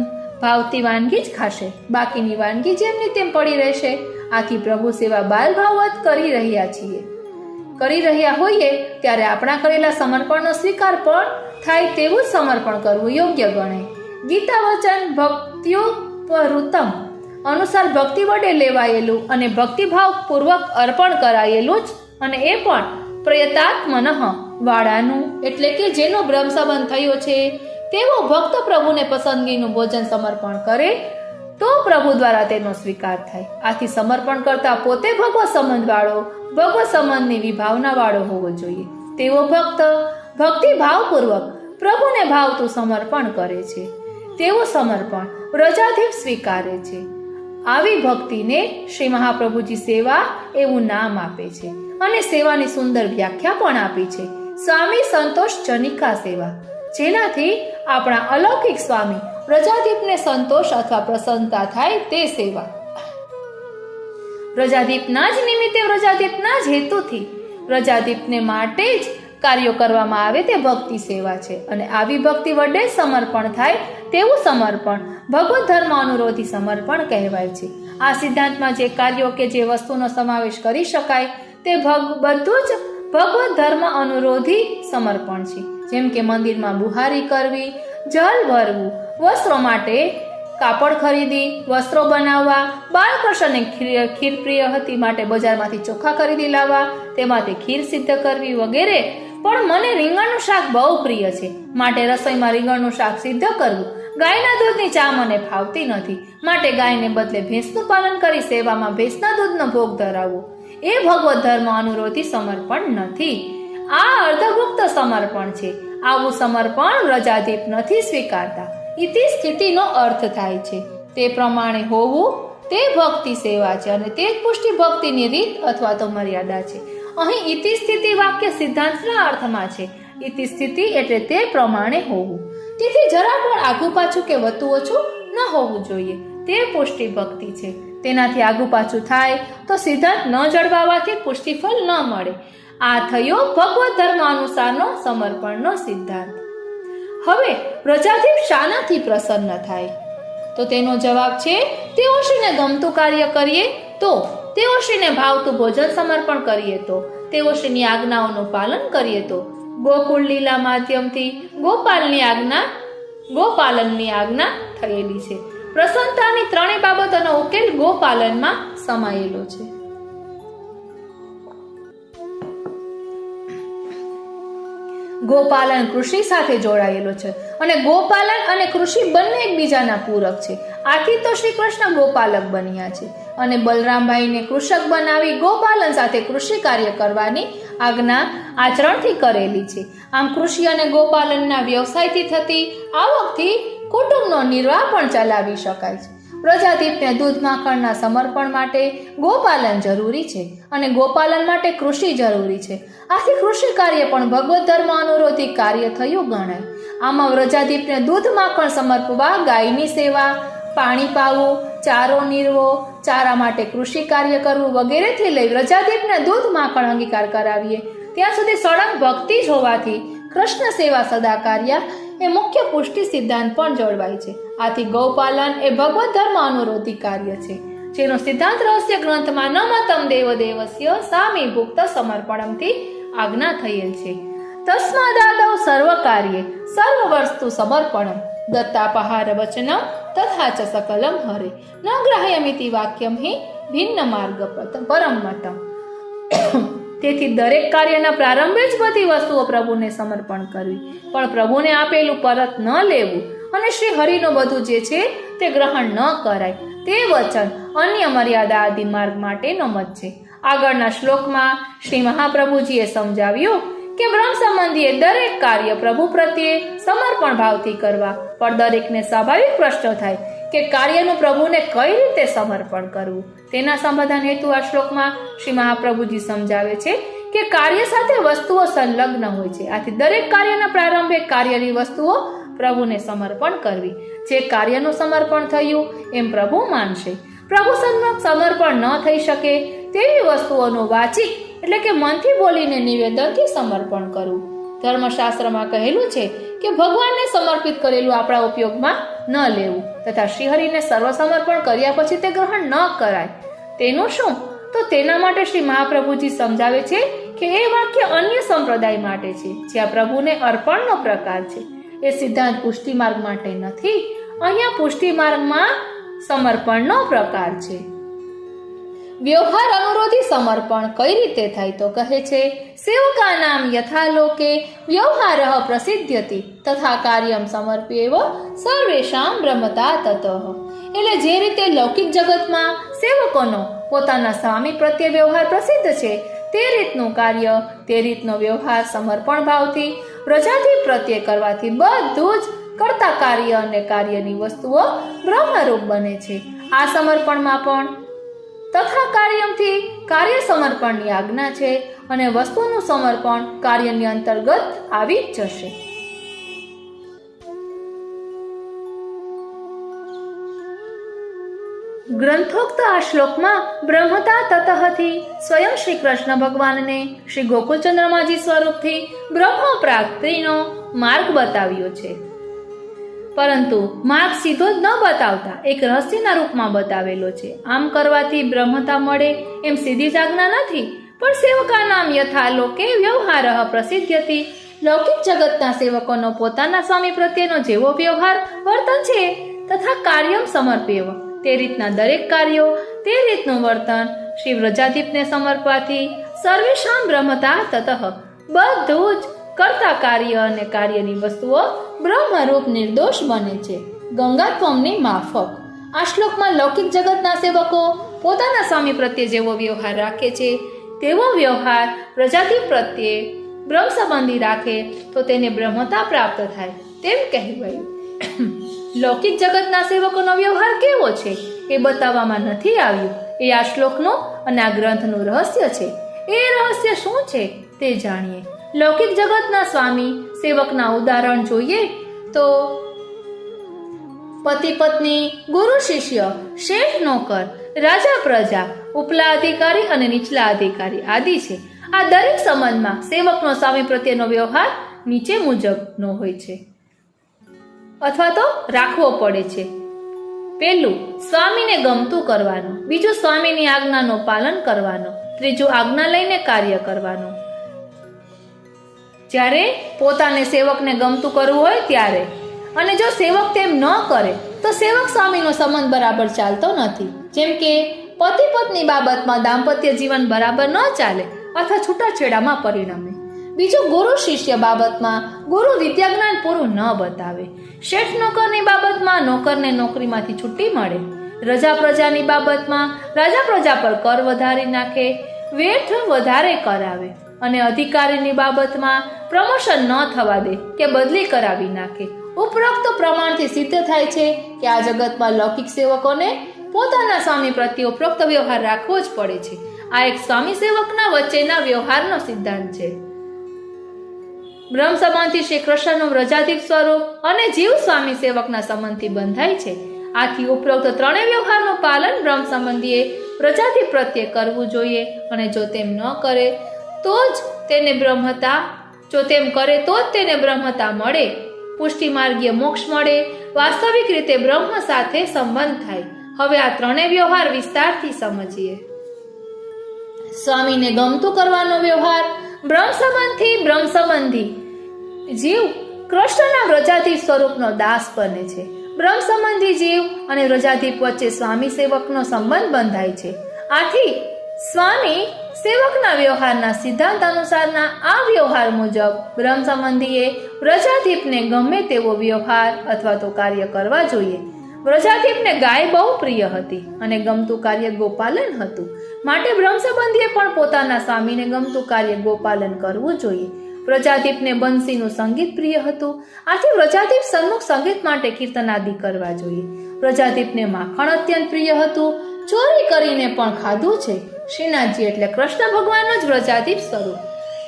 ભાવતી વાનગી જ ખાશે. બાકીની વાનગી જેમની તેમ પડી રહેશે. આથી પ્રભુ સેવા બાલ ભાવવત કરી રહ્યા હોઈએ ત્યારે આપણા કરેલા સમર્પણનો સ્વીકાર પણ થાય તેવું જ સમર્પણ કરવું યોગ્ય ગણાય. ગીતા વચન ભક્ત્યુપરુતમ અનુસાર ભક્તિ વડે લેવાયેલું અને ભક્તિભાવ પૂર્વક અર્પણ કરાયેલું જ, અને એ પણ પ્રયતાત્મનઃ વાળાનું, એટલે કે જેનો બ્રહ્મ સંબંધ થયો છે તેવો ભક્ત પ્રભુને પસંદગીનું ભોજન સમર્પણ કરે તો પ્રભુ દ્વારા તેનો સ્વીકાર થાય. આથી સમર્પણ કરતા પોતે ભગવત સંબંધ વાળો, ભગવત સંબંધની વિભાવના વાળો હોવો જોઈએ. તેવો ભક્ત ભક્તિભાવપૂર્વક પ્રભુને ભાવતું સમર્પણ કરે છે. તેવું સમર્પણ વ્રજાધિપ સ્વીકારે છે. આવી ભક્તિને શ્રી મહાપ્રભુજી સેવા એવું નામ આપે છે અને સેવાની સુંદર વ્યાખ્યા પણ આપી છે, સ્વામી સંતોષ જનિકા સેવા, જેનાથી આપણા અલૌકિક સ્વામી વ્રજાધિપને સંતોષ અથવા પ્રસન્નતા થાય તે સેવા. વ્રજાધિપના જ નિમિત્તે, વ્રજાધિપના જ હેતુથી, વ્રજાધિપને માટે જ કાર્યો કરવામાં આવે તે ભક્તિ સેવા છે. અને આવી ભક્તિ વડે સમર્પણ થાય તેવું સમર્પણ ભગવત ધર્મ અનુરોધી સમર્પણ કહેવાય છે. આ સિદ્ધાંતમાં જે કાર્યો કે જે વસ્તુનો સમાવેશ કરી શકાય તે બધું જ ભગવત ધર્મ અનુરોધી સમર્પણ છે. જેમ કે મંદિરમાં બુહારી કરવી, જલ ભરવું, વસ્ત્રો માટે કાપડ ખરીદી, વસ્ત્રો બનાવવા, બાળકૃષ્ણને ખીર પ્રિય હતી માટે બજારમાંથી ચોખા ખરીદી લાવવા, તેમાંથી ખીર સિદ્ધ કરવી વગેરે. પણ મને રીંગણનું શાક બહુ પ્રિય છે માટે રસોઈમાં રીંગણનું શાક સિદ્ધ કરવું. ગાયના દૂધની ચા મને ફાવતી નથી માટે ગાયને બદલે ભેંસનું પાલન કરી સેવામાં ભેંસના દૂધનો ભોગ ધરાવવો એ ભગવત ધર્મ અનુરોધી સમર્પણ નથી. આ અર્ધગુપ્ત સમર્પણ છે. આવું સમર્પણ વ્રજાધિપ નથી સ્વીકારતા. ઇતિ સ્થિતિનો અર્થ થાય છે. તે પ્રમાણે હોવું તે ભક્તિ સેવા છે અને તે જ પુષ્ટિ ભક્તિની રીત અથવા તો મર્યાદા છે. અહીં ઇતિ સ્થિતિ વાક્ય સિદ્ધાંતના અર્થમાં છે. ઇતિ સ્થિતિ એટલે તે પ્રમાણે હોવું. તેથી જરા પણ આગુ પાછું કે વધુ ઓછું ન હોવું જોઈએ. તે પુષ્ટિ ભક્તિ છે. તેનાથી આગુ પાછું થાય તો સિદ્ધાંત ન જળવાવાથી પુષ્ટિફળ ન મળે. આ થયો ભગવત ધર્મ અનુસારનો સમર્પણનો સિદ્ધાંત. હવે વ્રજાધિપ શાનાથી પ્રસન્ન થાય? તો તેનો જવાબ છે તેઓ શ્રીને ગમતું કાર્ય કરીએ તો, તેઓ શ્રીને ભાવતું ભોજન સમર્પણ કરીએ તો, તેઓ શ્રીની આજ્ઞાઓનું પાલન કરીએ તો. ગોકુળ લીલા માધ્યમથી ગોપાલનની આજ્ઞા થયેલી છે. પ્રસન્નતાની ત્રણેય બાબતોનો ઉકેલ ગોપાલનમાં સમાયેલો છે. ગોપાલન કૃષિ સાથે જોડાયેલો છે અને ગોપાલન અને કૃષિ બંને એકબીજાના પૂરક છે. આથી તો શ્રી કૃષ્ણ ગોપાલક બન્યા છે અને બલરામભાઈને કૃષક બનાવી ગોપાલન સાથે કૃષિ કાર્ય કરવાની આજ્ઞા આચરણથી કરેલી છે. આમ કૃષિ અને ગોપાલનના વ્યવસાયથી થતી આવકથી કુટુંબનો નિર્વાહ પણ ચલાવી શકાય છે. પ્રજાધિપને દૂધ માખણના સમર્પણ માટે ગોપાલન જરૂરી છે અને ગોપાલન માટે કૃષિ જરૂરી છે. આથી કૃષિ કાર્ય પણ ભગવત ધર્મ અનુરોધી કાર્ય થયું ગણાય. આમાં વ્રજાધિપને દૂધ માખણ સમર્પવા ગાયની સેવા, પાણી પાવું, ચારો નીરવો, ચારા માટે કૃષિ કાર્ય કરવું વગેરેથી લઈ વ્રજાધિપને દૂધ માખણ અંગીકાર કરાવીએ ત્યાં સુધી સળંગ ભક્તિ જ હોવાથી કૃષ્ણ સેવા સદા કાર્ય એ મુખ્ય પુષ્ટિ સિદ્ધાંત પણ જળવાય છે. આથી ગૌપાલન એ ભગવત ધર્મ અનુરોધી કાર્ય છે, જેનો સિદ્ધાંત રહસ્ય ગ્રંથમાં ન મતમ દેવદેવસ્ય સામી ભુક્ત સમર્પણમથી આજ્ઞા થયેલ છે. તસ્માદાદૌ સર્વ કાર્યે સર્વ વસ્તુ સમર્પણમ દત્તાપહાર વચનમ તથા ચ સકલમ હરે ન ગ્રાહ્યમિતિ વાક્યમ હિ ભિન્ન માર્ગ પરમ મતમ. તેથી દરેક કાર્યના પ્રારંભે જ બધી વસ્તુઓ પ્રભુને સમર્પણ કરવી, પણ પ્રભુને આપેલું પરત ન લેવું અને શ્રી હરિનું બધું જે છે તે ગ્રહણ ન કરાય તે વચન અન્ય મર્યાદા આદિ માર્ગ માટેનો મત છે. આગળના શ્લોકમાં શ્રી મહાપ્રભુજીએ સમજાવ્યું કે બ્રહ્મ સંબંધીએ દરેક કાર્ય પ્રભુ પ્રત્યે સમર્પણ ભાવથી કરવા, પણ દરેકને સ્વાભાવિક પ્રશ્ન થાય કે કાર્યનું પ્રભુને કઈ રીતે સમર્પણ કરવું. તેના સમાધાન હેતુ આ શ્લોકમાં શ્રી મહાપ્રભુજી સમજાવે છે કે કાર્ય સાથે વસ્તુઓ સંલગ્ન હોય છે. આથી દરેક કાર્યના પ્રારંભે કાર્યની વસ્તુઓ પ્રભુને સમર્પણ કરવી. જે કાર્યનું સમર્પણ થયું એમ પ્રભુ માનશે. પ્રભુ સમર્પણ ન થઈ શકે તેવી વસ્તુઓનું વાચિક એટલે કે મનથી બોલીને નિવેદનથી સમર્પણ કરવું. ધર્મશાસ્ત્રમાં કહેલું છે કે ભગવાનને સમર્પિત કરેલું આપણા ઉપયોગમાં ન લેવું તથા શ્રીહરિને સર્વસમર્પણ કર્યા પછી તે ગ્રહણ ન કરાય. તેનું શું? તો તેના માટે શ્રી મહાપ્રભુજી સમજાવે છે કે એ વાક્ય અન્ય સંપ્રદાય માટે છે, જ્યાં પ્રભુને અર્પણનો પ્રકાર છે. એ સિદ્ધાંત પુષ્ટિ માર્ગ માટે નથી. અહીંયા પુષ્ટિ માર્ગમાં સમર્પણનો પ્રકાર છે. વ્યવહાર અનુરોધી સમર્પણ કઈ રીતે થાય? તો કહે છે, સેવકાનામ યથા લોકે વ્યવહારઃ પ્રસિદ્ધ્યતિ તથા કાર્યમ સમર્પ્યેવ સર્વેષામ બ્રહ્મતા તતઃ. એટલે જે રીતે લૌકિક જગતમાં સેવકોનો પોતાના સ્વામી પ્રત્યે વ્યવહાર પ્રસિદ્ધ છે, તે રીતનું કાર્ય, તે રીતનો વ્યવહાર સમર્પણ ભાવથી પ્રજાતિ પ્રત્યે કરવાથી બધું જ કરતા કાર્ય અને કાર્યની વસ્તુઓ બ્રહ્મરૂપ બને છે. આ સમર્પણમાં પણ તથા કાર્યમથી કાર્ય સમર્પણની આજ્ઞા છે અને વસ્તુનું સમર્પણ કાર્યની અંતર્ગત આવી જ જશે. ગ્રંથોક્ત આ શ્લોકમાં બ્રહ્મતા તતઃથી સ્વયં શ્રી કૃષ્ણ ભગવાનને શ્રી ગોકુળચંદ્રમાજી સ્વરૂપથી બ્રહ્મ પ્રાપ્તિનો માર્ગ બતાવ્યો છે. પરંતુ માર્ગ સીધો જ ન બતાવતા એક રહસ્યના રૂપમાં બતાવેલો છે. આમ કરવાથી બ્રહ્મતા મળે એમ સીધી જ આજ્ઞા નથી, પણ સેવકાનામ યથા લોકે વ્યવહારઃ પ્રસિદ્ધ્યતિ. લૌકિક જગતના સેવકોનો પોતાના સ્વામી પ્રત્યેનો જેવો વ્યવહાર વર્તન છે તથા કાર્યમ સમર્પ્યેવ, તે રીતના દરેક કાર્યો, તે રીતનું વર્તન શ્રી વ્રજાધિપને સમર્પવાથી સર્વેષામ બ્રહ્મતા તતઃ, બધું જ કરતા કાર્ય અને કાર્યની વસ્તુઓ બ્રહ્મરૂપ નિર્દોષ બને છે, ગંગાત્વમની માફક. આ શ્લોકમાં લૌકિક જગતના સેવકો પોતાના સ્વામી પ્રત્યે જેવો વ્યવહાર રાખે છે તેવો વ્યવહાર પ્રજાતિ પ્રત્યે બ્રહ્મ સંબંધી રાખે તો તેને બ્રહ્મતા પ્રાપ્ત થાય તેમ કહેવાયું. લૌકિક જગતના સેવકોનો વ્યવહાર કેવો છે એ બતાવવામાં નથી આવ્યું. એ આ શ્લોકનું અને આ ગ્રંથનું રહસ્ય છે. એ રહસ્ય શું છે તે જાણીએ. લૌકિક જગતના સ્વામી સેવકના ઉદાહરણ જોઈએ તો પતિ પત્ની, ગુરુ શિષ્ય, શેઠ નોકર, રાજા પ્રજા, ઉપલા અધિકારી અને નીચલા અધિકારી આદિ છે. આ દરેક સંબંધમાં સેવકનો સ્વામી પ્રત્યેનો વ્યવહાર નીચે મુજબનો હોય છે અથવા તો રાખવો પડે છે. પહેલું, સ્વામીને ગમતું કરવાનું. બીજું, સ્વામીની આજ્ઞાનું પાલન કરવાનું. ત્રીજું, આજ્ઞા લઈને કાર્ય કરવાનું. જ્યારે પોતાને સેવકને ગમતું કરવું હોય ત્યારે, અને જો સેવક તેમ ન કરે તો સેવક સ્વામીનો સંબંધ બરાબર ચાલતો નથી. જેમ કે પતિ પત્ની બાબતમાં દાંપત્ય જીવન બરાબર ન ચાલે અથવા છૂટાછેડામાં પરિણમે. બીજું, ગુરુ શિષ્ય બાબતમાં ગુરુ વિદ્યાજ્ઞાન પૂરું ન બતાવે. શેઠ નોકરની બાબતમાં નોકરને નોકરીમાંથી છુટ્ટી મળે. રજા પ્રજાની બાબતમાં રાજા પ્રજા પર કર વધારી નાખે, વેઠ વધારે કરાવે. અને અધિકારીની બાબતમાં પ્રમોશન ન થવા દે કે બદલી કરાવી નાખે. ઉપરોક્ત પ્રમાણથી સિદ્ધ થાય છે કે આ જગતમાં લૌકિક સેવકોને પોતાના સ્વામી પ્રત્યે ઉપરોક્ત વ્યવહાર રાખવો જ પડે છે. આ એક સ્વામી સેવકના વચ્ચેના વ્યવહારનો સિદ્ધાંત છે. બ્રહ્મ સંબંધથી શ્રી કૃષ્ણનું વ્રજાધિપ સ્વરૂપ અને જીવ સ્વામી સેવકના સંબંધથી બંધાય છે. આથી ઉપરોક્ત ત્રણેય વ્યવહારનું પાલન બ્રહ્મ સંબંધીએ વ્રજાધિપ પ્રત્યે કરવું જોઈએ અને જો તેમ ન કરે તો જ તેને બ્રહ્મતા મળે, પુષ્ટિ માર્ગીય મોક્ષ મળે, વાસ્તવિક રીતે બ્રહ્મ સાથે સંબંધ થાય. હવે આ ત્રણેય વ્યવહાર વિસ્તારથી સમજીએ. સ્વામીને ગમતું કરવાનો વ્યવહાર. બ્રહ્મ સંબંધી જીવ કૃષ્ણના વ્રજાધિપ સ્વરૂપનો દાસ બને છે. બ્રહ્મ સંબંધી જીવ અને વ્રજાધિપ વચ્ચે સ્વામી સેવકનો સંબંધ બંધાય છે. આથી સ્વામી સેવકના વ્યવહારના સિદ્ધાંત અનુસારના આ વ્યવહાર મુજબ બ્રહ્મ સંબંધીએ વ્રજાધિપને ગમે તેવો વ્યવહાર અથવા તો કાર્ય કરવા જોઈએ. વ્રજાધિપને ગાય બહુ પ્રિય હતી અને ગમતું કાર્ય ગોપાલન હતું. માટે બ્રહ્મ સંબંધીએ પણ પોતાના સ્વામીને ગમતું કાર્ય ગોપાલન કરવું જોઈએ. વ્રજાધિપને બંસીનું સંગીત પ્રિય હતું. આથી વ્રજાધિપ સન્મુખ સંગીત માટે કીર્તનાદિ કરવા જોઈએ. વ્રજાધિપને માખણ અત્યંત પ્રિય હતું. ચોરી કરીને પણ ખાધું છે. શ્રીનાથજી એટલે કૃષ્ણ ભગવાનનો જ વ્રજાધિપ સ્વરૂપ.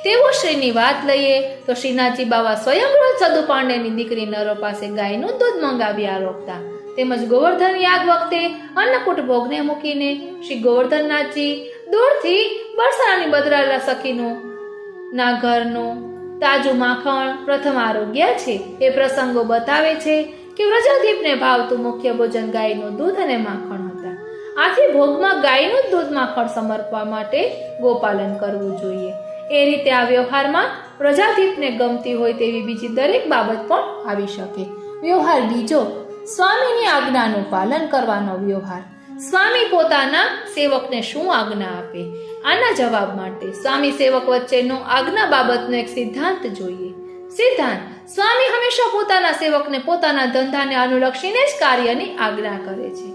તેવો શ્રીની વાત લઈએ તો શ્રીનાથજી બાવા સ્વયં સદુ પાંડેની દીકરી નરો પાસે ગાયનું દૂધ મંગાવી આરોગતા. તેમજ ગોવર્ધન યાગ વખતે અન્નકૂટ ભોગને મૂકીને શ્રી ગોવર્ધનનાથજી દૂરથી બરસાની બદલાયેલા સખીનું ના ઘરનું તાજું માખણ પ્રથમ આરોગ્ય છે. એ પ્રસંગો બતાવે છે કે વ્રજાધીપને ભાવતું મુખ્ય ભોજન ગાયનું દૂધ અને માખણ હતા. આથી ભોગમાં ગાયનું જ દૂધ માખણ સમર્પવા માટે ગોપાલન કરવું જોઈએ. એ રીતે આ વ્યવહારમાં પ્રજાધીપને ગમતી હોય તેવી બીજી દરેક બાબત પણ આવી શકે. વ્યવહાર બીજો, સ્વામીની આજ્ઞાનું પાલન કરવાનો વ્યવહાર. સ્વામી પોતાના સેવકને શું આજ્ઞા આપે? આના જવાબ માટે સ્વામી સેવક વચ્ચેનો આજ્ઞા બાબતનો એક સિદ્ધાંત જોઈએ. સિદ્ધાંત: સ્વામી હંમેશા પોતાના સેવકને પોતાના ધંધાને અનુલક્ષીને જ કાર્યની આજ્ઞા કરે છે.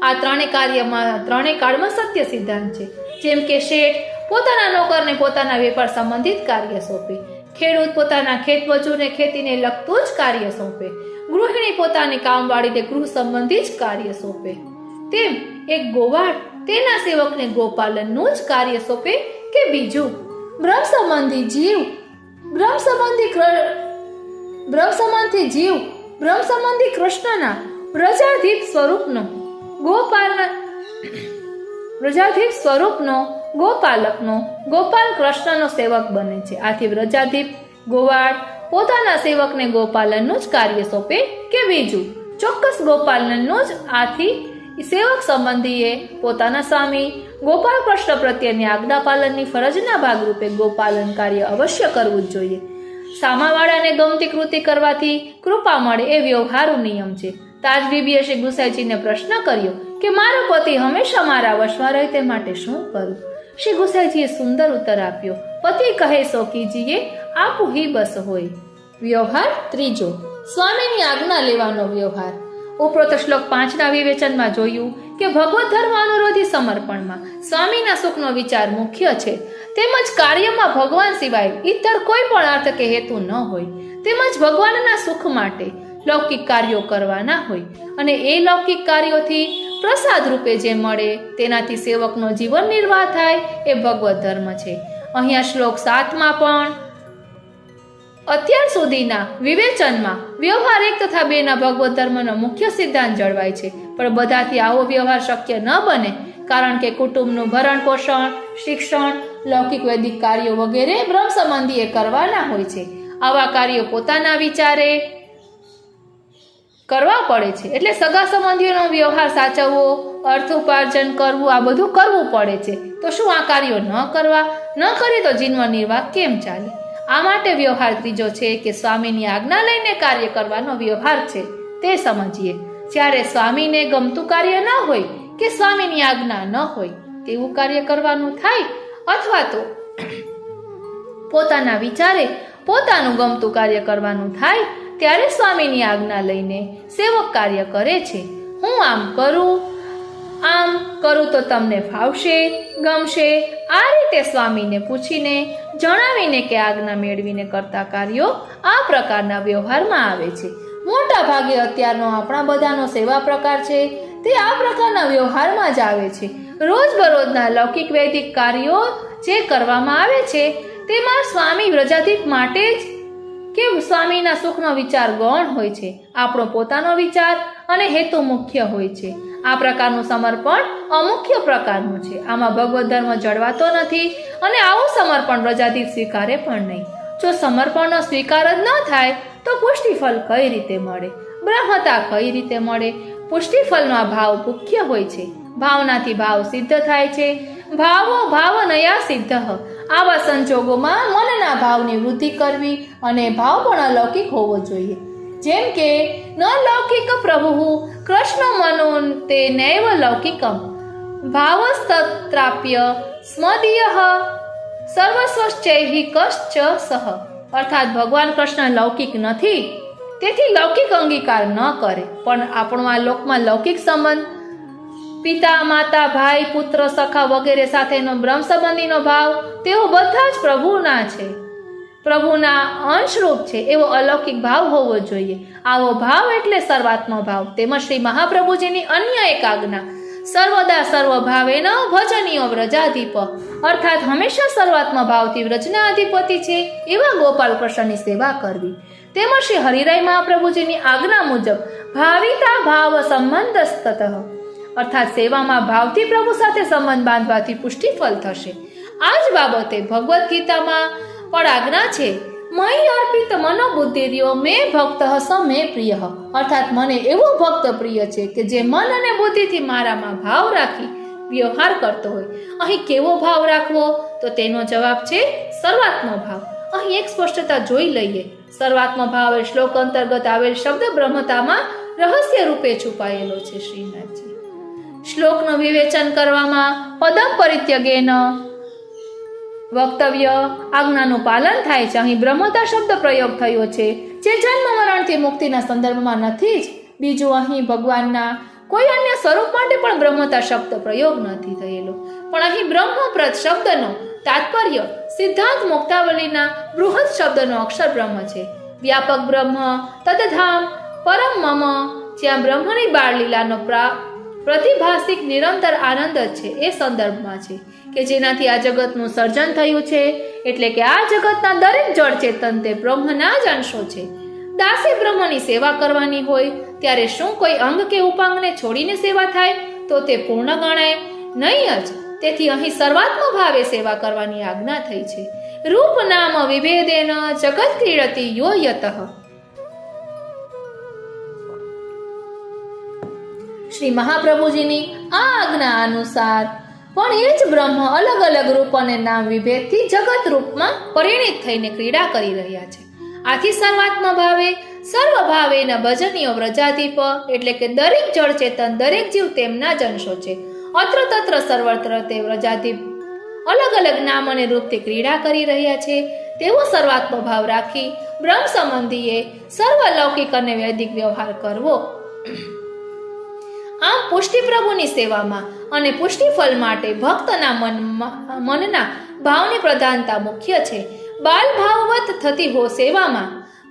આ ત્રણેય કાળમાં સત્ય સિદ્ધાંત છે. જેમ કે શેઠ પોતાના નોકરને પોતાના વેપાર સંબંધિત કાર્ય સોંપે, ખેડૂત પોતાના ખેત મજૂરને ખેતીને લગતું જ કાર્ય સોંપે, ગૃહિણી પોતાની કામવાળીને ગૃહ સંબંધી જ કાર્ય સોંપે, તેમ એક ગોવાળ તેના સેવકને ગોપાલનનું જ કાર્ય સોંપે કે બીજું? બ્રહ્મ સંબંધી જીવ બ્રહ્મ સંબંધી કૃષ્ણના પ્રજાધીપ સ્વરૂપનો ગોપાલકનો ગોપાલ કૃષ્ણનો સેવક બને છે. આથી વ્રજાધીપ ગોવાળ પોતાના સેવકને ગોપાલનનું જ કાર્ય સોંપે કે બીજું? ચોક્કસ ગોપાલનનું જ. આથી સેવક સંબંધીએ પોતાના સ્વામી ગોપાલ કૃષ્ણ પ્રત્યેની આજ્ઞા પાલનની ફરજના ભાગરૂપે ગોપાલન કાર્ય અવશ્ય કરવું જ જોઈએ. સામાવાળાને ગમતી કૃતિ કરવાથી કૃપા મળે એ વ્યવહારુ નિયમ છે. તાજ બીબીએ શ્રી ગુસાઈજીને પ્રશ્ન કર્યો કે મારો પતિ હંમેશા મારા વશમાં રહે તે માટે શું કરું? શ્રી ગુસાઈજીએ સુંદર ઉત્તર આપ્યો, પતિ કહે સો કીજીએ, આપું હી બસ હોય. વ્યવહાર ત્રીજો, સ્વામીની આજ્ઞા લેવાનો વ્યવહાર. ઉપરોક્ત શ્લોક 5ના વિવેચનમાં જોયું કે ભગવત ધર્મ અનુરોધી સમર્પણમાં સ્વામીના સુખનો વિચાર મુખ્ય છે. તેમજ કાર્યમાં ભગવાન સિવાય ઇતર કોઈ પણ અર્થ કે હેતુ ન હોય. તેમજ ભગવાનના સુખ માટે લૌકિક કાર્યો કરવાના હોય અને એ લૌકિક કાર્યોથી પ્રસાદ રૂપે જે મળે તેનાથી સેવકનો જીવન નિર્વાહ થાય એ ભગવત ધર્મ છે. અહીંયા શ્લોક 7માં પણ અત્યાર સુધીના વિવેચનમાં વ્યવહાર 1 તથા 2ના ભગવત ધર્મનો મુખ્ય સિદ્ધાંત જળવાય છે. પણ બધાથી આવો વ્યવહાર શક્ય ન બને, કારણ કે કુટુંબનું ભરણ પોષણ, શિક્ષણ, લૌકિક વૈદિક કાર્યો વગેરે બ્રહ્મ સંબંધીએ કરવાના હોય છે. આવા કાર્યો પોતાના વિચારે કરવા પડે છે. એટલે સગા સંબંધીઓનો વ્યવહાર સાચવવો, અર્થ ઉપાર્જન કરવું, આ બધું કરવું પડે છે. તો શું આ કાર્યો ન કરીએ તો જીવન નિર્વાહ કેમ ચાલે? આ માટે વ્યવહાર ત્રીજો છે કે સ્વામીની આજ્ઞા લઈને કાર્ય કરવાનો વ્યવહાર છે તે સમજીએ. જ્યારે સ્વામીને ગમતું કાર્ય ન હોય કે સ્વામીની આજ્ઞા ન હોય તેવું કાર્ય કરવાનું થાય, અથવા તો પોતાના વિચારે પોતાનું ગમતું કાર્ય કરવાનું થાય, ત્યારે સ્વામીની આજ્ઞા લઈને સેવક કાર્ય કરે છે. હું આમ કરું તો તમને ફાવશે, ગમશે, આ રીતે સ્વામીને પૂછીને જણાવીને કે આજ્ઞા મેળવીને કરતા કાર્યો આ પ્રકારના વ્યવહારમાં આવે છે. મોટા ભાગે અત્યારનો આપણા બધાનો સેવા પ્રકાર છે તે આ પ્રકારના વ્યવહારમાં જ આવે છે. રોજબરોજના લૌકિક વૈદિક કાર્યો જે કરવામાં આવે છે તેમાં સ્વામી વ્રજાધીપ માટે જ કે સ્વામીના સુખનો વિચાર ગૌણ હોય છે, આપણો પોતાનો વિચાર અને હેતુ મુખ્ય હોય છે. આ પ્રકારનું સમર્પણ અમુખ્ય પ્રકારનું છે. આમાં ભગવત ધર્મ જળવાતો નથી અને આવું સમર્પણ વ્રજાધીપ સ્વીકારે પણ નહીં. જો સમર્પણનો સ્વીકાર જ ન થાય તો પુષ્ટિફળ કઈ રીતે મળે? બ્રહ્મતા કઈ રીતે મળે? પુષ્ટિફળનો આ ભાવ મુખ્ય હોય છે. ભાવનાથી ભાવ સિદ્ધ થાય છે. ભાવો ભાવનયા સિદ્ધ. આવા સંજોગોમાં મનના ભાવની વૃદ્ધિ કરવી અને ભાવ પણ અલૌકિક હોવો જોઈએ. જેમ કે ન લૌકિક પ્રભુ કૃષ્ણ મનો તે નૈવ લૌકિકમ ભાવસ્તત્રાપ્ય સ્મદીય સર્વસ્વશ્ચૈહિ કશ્ચ સહ. અર્થાત ભગવાન કૃષ્ણ લૌકિક નથી, તેથી લૌકિક અંગીકાર ન કરે, પણ આપણો આ લોકમાં લૌકિક સંબંધ, પિતા માતા ભાઈ પુત્ર સખા વગેરે સાથેનો બ્રહ્મ સંબંધીનો ભાવ, તેઓ બધા જ પ્રભુના અંશરૂપ છે એવો અલૌકિક ભાવ હોવો જોઈએ. આવો ભાવ એટલે સર્વાત્મ ભાવ. તેમજ શ્રી મહાપ્રભુજીની અન્ય એક આજ્ઞા, સર્વદા સર્વભાવેન ભજનીય વ્રજાધિપ, અર્થાત હંમેશા સર્વાત્મ ભાવથી વ્રજના અધિપતિ છે એવા ગોપાલ કૃષ્ણની સેવા કરવી. તેમજ શ્રી હરિરાય મહાપ્રભુજીની આજ્ઞા મુજબ ભાવિતા ભાવ સંબંધસ્તઃ, અર્થાત સેવામાં ભાવથી પ્રભુ સાથે સંબંધ બાંધવાથી પુષ્ટિફળ થશે. આ જ બાબતે ભગવદ્ ગીતામાં પણ આજ્ઞા છે, મયી અર્પિત મનોબુદ્ધિર્યો મે ભક્ત સ મે પ્રિય, અર્થાત મને એવો ભક્ત પ્રિય છે કે જે મન અને બુદ્ધિથી મારામાં ભાવ રાખી વ્યવહાર કરતો હોય. અહીં કેવો ભાવ રાખવો? તો તેનો જવાબ છે સર્વાત્મ ભાવ. અહીં એક સ્પષ્ટતા જોઈ લઈએ. સર્વાત્મ ભાવ એ શ્લોક અંતર્ગત આવેલ શબ્દ બ્રહ્મતામાં રહસ્ય રૂપે છુપાયેલો છે. શ્રીનાથજી શ્લોકનું વિવેચન કરવામાં પદમ પરિત્યગેન વક્તવ્ય આજ્ઞાનું પાલન થાય છે. અહીં બ્રહ્મતા શબ્દ પ્રયોગ થયો છે જે જન્મ મરણથી મુક્તિના સંદર્ભમાં નથી જ. બીજું અહીં ભગવાનના કોઈ અન્ય સ્વરૂપ માટે પણ બ્રહ્મતા શબ્દ પ્રયોગ નથી થયેલો, પણ અહીં બ્રહ્મપ્રદ શબ્દનો તાત્પર્ય સિદ્ધાંત મુક્તાવલીના બૃહદ શબ્દનો અક્ષર બ્રહ્મ છે. વ્યાપક બ્રહ્મ તદધામ પરમ મમ, જ્યાં બ્રહ્મની બાળલીલાનો પ્રતિભાસિક નિરંતર આનંદ જ છે એ સંદર્ભમાં છે કે જેનાથી આ જગતનું સર્જન થયું છે. એટલે કે આ જગતના દરેક જળ ચેતન તે બ્રહ્મના જ અંશો છે. દાસે બ્રહ્મની સેવા કરવાની હોય ત્યારે શું કોઈ અંગ કે ઉપાંગને છોડીને સેવા થાય? તો તે પૂર્ણ ગણાય નહીં જ. તેથી અહીં સર્વાત્મ ભાવે સેવા કરવાની આજ્ઞા થઈ છે. રૂપ નામ વિભેદેન જગત ક્રીડતી યો યતઃ. શ્રી મહાપ્રભુજીની આ આજ્ઞા અનુસાર પણ એ જ બ્રહ્મ અલગ અલગ રૂપ અને નામ વિભેદથી જગત રૂપમાં પરિણિત થઈને ક્રીડા કરી રહ્યા છે. આથી સર્વાત્મ ભાવે સર્વ ભાવેના ભજનીય વ્રજાધિપ, એટલે કે દરેક જળ ચેતન દરેક જીવ તેમના જ અંશો છે. અત્ર તત્ર સર્વત્ર તે વ્રજાધિપ અલગ અલગ નામ અને રૂપથી ક્રીડા કરી રહ્યા છે. તેવો સર્વાત્મ ભાવ રાખી બ્રહ્મ સંબંધીએ સર્વ લૌકિક અને વૈદિક વ્યવહાર કરવો. આમ પુષ્ટિ પ્રભુની સેવામાં અને પુષ્ટિફળ માટે ભક્તના મનના ભાવની પ્રધાનતા મુખ્ય છે. બાલ ભાવવત થતી હો સેવામાં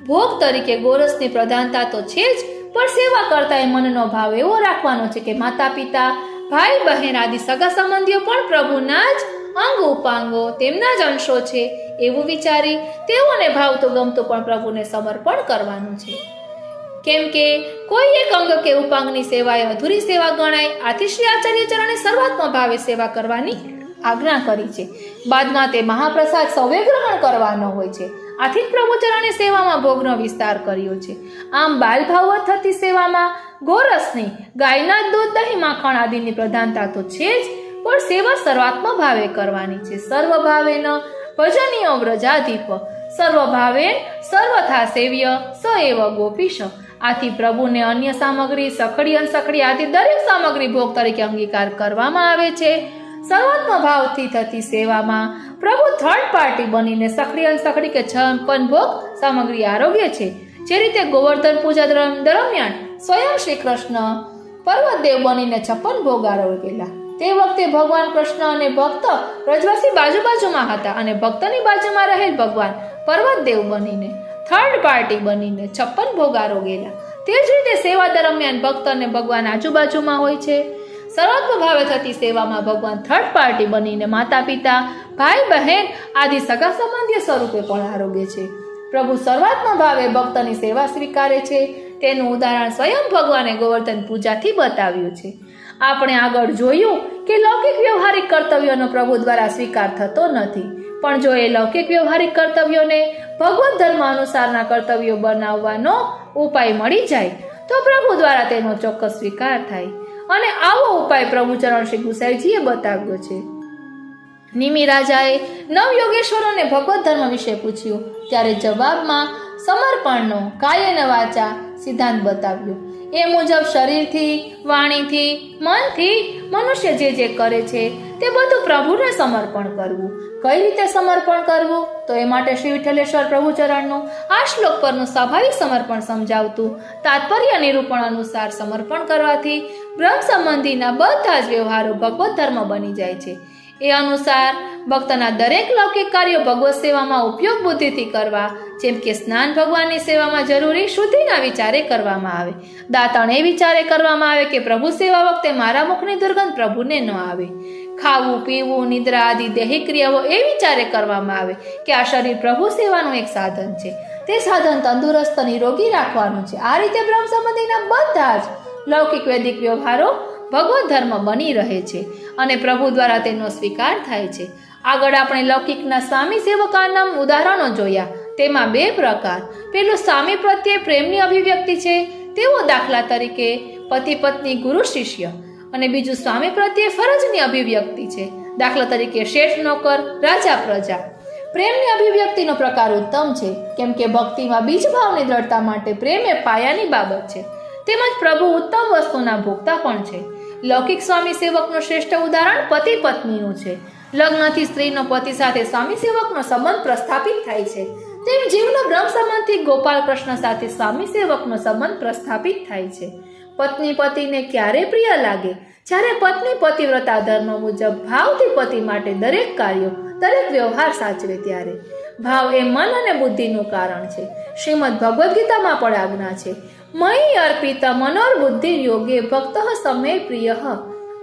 ભોગ તરીકે ગોરસની પ્રધાનતા તો છે જ, પણ સેવા કરતા મનનો ભાવ એવો રાખવાનો છે કે માતા પિતા ભાઈ બહેન આદિ સગા સંબંધીઓ પણ પ્રભુના જ અંગ ઉપાંગો તેમના જ અંશો છે એવું વિચારી તેઓને ભાવતું ગમતું પણ પ્રભુને સમર્પણ કરવાનું છે. કેમ કે કોઈ એક અંગ કે ઉપાંગની સેવા એ અધૂરી સેવા ગણાય. આથી શ્રી આચાર્ય ચરણે સર્વાત્મ ભાવે સેવા કરવાની આજ્ઞા કરી છે. બાદમાં તે મહાપ્રસાદ સૌએ ગ્રહણ કરવાનો હોય છે. આથી જ પ્રભુ ચરણે સેવામાં ભોગનો વિસ્તાર કર્યો છે. આમ બાલ ભાવવત થતી સેવામાં ગોરસની ગાયના દૂધ દહીં માખણ આદિની પ્રધાનતા તો છે જ, પણ સેવા સર્વાત્મ ભાવે કરવાની છે. સર્વ ભાવેન ભજનીય વ્રજાધિપ સર્વ ભાવે સર્વથા સેવ્ય સ એવ ગોપીશ. આથી પ્રભુને અન્ય સામગ્રી સખડી અનસખડી આદિ દરેક સામગ્રી ભોગ તરીકે અંગીકાર કરવામાં આવે છે. સર્વાત્મ ભાવથી થતી સેવામાં પ્રભુ થર્ડ પાર્ટી બનીને સખડી અનસખડી કે 56 ભોગ સામગ્રી આરોગ્ય છે. જે રીતે ગોવર્ધન પૂજા દરમિયાન સ્વયં શ્રી કૃષ્ણ પર્વતદેવ બનીને 56 ભોગ આરોગેલા. તે વખતે ભગવાન કૃષ્ણ અને ભક્ત વ્રજવાસી બાજુમાં હતા અને ભક્તની બાજુમાં રહેલ ભગવાન પર્વતદેવ બનીને થર્ડ પાર્ટી બનીને 56 ભોગ આરોગેલા. તે જ રીતે સેવા દરમિયાન ભક્ત અને ભગવાન આજુબાજુમાં હોય છે. સર્વાત્મ ભાવે થતી સેવામાં ભગવાન થર્ડ પાર્ટી બનીને માતા પિતા ભાઈ બહેન આદિ સગા સંબંધીય સ્વરૂપે પણ આરોગે છે. પ્રભુ સર્વાત્મ ભાવે ભક્તની સેવા સ્વીકારે છે. તેનું ઉદાહરણ સ્વયં ભગવાને ગોવર્ધન પૂજાથી બતાવ્યું છે. આપણે આગળ જોયું કે લૌકિક વ્યવહારિક કર્તવ્યોનો પ્રભુ દ્વારા સ્વીકાર થતો નથી, પણ જો એ લૌકિક વ્યવહારિક કર્તવ્યોને ભગવત ધર્મ અનુસારના કર્તવ્યો બનાવવાનો ઉપાય મળી જાય તો પ્રભુ દ્વારા તેનો ચોક્કસ સ્વીકાર થાય. અને આવો ઉપાય પ્રભુ ચરણ શ્રી ગુસાઈજીએ બતાવ્યો છે. નિમિ રાજાએ નવ યોગેશ્વરોને ભગવત ધર્મ વિશે પૂછ્યું ત્યારે જવાબમાં સમર્પણનો કાયેન વાચા સિદ્ધાંત બતાવ્યો. એ મુજબ શરીરથી, વાણીથી, મનથી મનુષ્ય જે કરે છે તે બધું પ્રભુને સમર્પણ કરવું. કઈ રીતે સમર્પણ કરવું? તો એ માટે શ્રી વિઠ્ઠલેશ્વર પ્રભુચરણનું આ શ્લોક પરનું સ્વાભાવિક સમર્પણ સમજાવતું તાત્પર્ય નિરૂપણ અનુસાર સમર્પણ કરવાથી બ્રહ્મ સંબંધીના બધા જ વ્યવહારો ભગવત ધર્મ બની જાય છે. એ અનુસાર ભક્તના દરેક લૌકિક કાર્યો ભગવત સેવામાં ઉપયોગ બુદ્ધિથી કરવા, જેમ કે સ્નાન ભગવાનની સેવામાં જરૂરી શુદ્ધિના વિચારે કરવામાં આવે. દાંતણ એ વિચારે કરવામાં આવે કે પ્રભુ સેવા વખતે મારા મુખની દુર્ગંધ પ્રભુને ન આવે. ખાવું પીવું નિદ્રા આદિ દૈહિક ક્રિયાઓ એ વિચારે કરવામાં આવે કે આ શરીર પ્રભુ સેવાનું એક સાધન છે, તે સાધન તંદુરસ્ત નિરોગી રાખવાનું છે. આ રીતે બ્રહ્મ સંબંધીના બધા જ લૌકિક વૈદિક વ્યવહારો ભગવત ધર્મ બની રહે છે અને પ્રભુ દ્વારા તેનો સ્વીકાર થાય છે. આગળ આપણે લૌકિકના સ્વામી સેવકાના ઉદાહરણો જોયા. તેમાં બે પ્રકાર. પેલું સ્વામી પ્રત્યે પ્રેમની અભિવ્યક્તિ છે, તેઓ દાખલા તરીકે પતિ પત્ની ગુરુ શિષ્ય, અને બીજું સ્વામી પ્રત્યે ફરજની અભિવ્યક્તિ છે, દાખલા તરીકે શેઠ નોકર, રાજા પ્રજા. પ્રેમની અભિવ્યક્તિનો પ્રકાર ઉત્તમ છે, કેમ કે ભક્તિમાં બીજભાવની દ્રઢતા માટે પ્રેમ એ પાયાની બાબત છે. તેમજ પ્રભુ ઉત્તમ વસ્તુના ભોગતા પણ છે. લૌકિક સ્વામી સેવકનું શ્રેષ્ઠ ઉદાહરણ પતિ પત્નીનું છે. લગ્નથી સ્ત્રીનો પતિ સાથે સ્વામી સેવકનો સંબંધ પ્રસ્થાપિત થાય છે, તેમ જીવનો બ્રહ્મ સંબંધથી ગોપાલ કૃષ્ણ સાથે સ્વામી સેવકનો સંબંધ પ્રસ્થાપિત થાય છે. પત્ની પતિને ક્યારે પ્રિય લાગે? જ્યારે પત્ની પતિવ્રતા ધર્મ મુજબ ભાવથી પતિ માટે દરેક કાર્યો, દરેક વ્યવહાર સાચવે ત્યારે. ભાવ એ મન અને બુદ્ધિનું કારણ છે. શ્રીમદ ભગવદ્ ગીતામાં પણ આજ્ઞા છે, મયી અર્પિત મનોર્બુદ્ધિ યોગે ભક્ત સમે પ્રિય.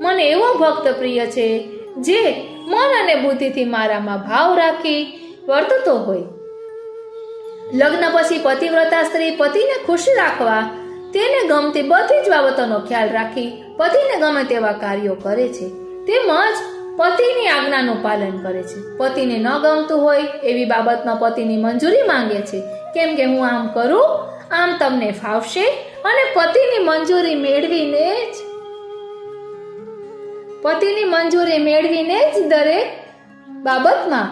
મને એવો ભક્ત પ્રિય છે જે મન અને બુદ્ધિથી મારામાં ભાવ રાખી વર્તતો હોય. લગ્ન પછી પતિવ્રતા સ્ત્રી પતિને ખુશ રાખવા તેને ગમતી બધી જ બાબતોનો ખ્યાલ રાખી પતિને ગમે તેવા કાર્યો કરે છે. તેમજ પતિની આજ્ઞાનું પાલન કરે છે. પતિને ન ગમતું હોય એવી બાબતમાં પતિની મંજૂરી માંગે છે, કેમ કે હું આમ કરું આમ તમને ફાવશે, અને પતિની મંજૂરી મેળવીને જ દરેક બાબતમાં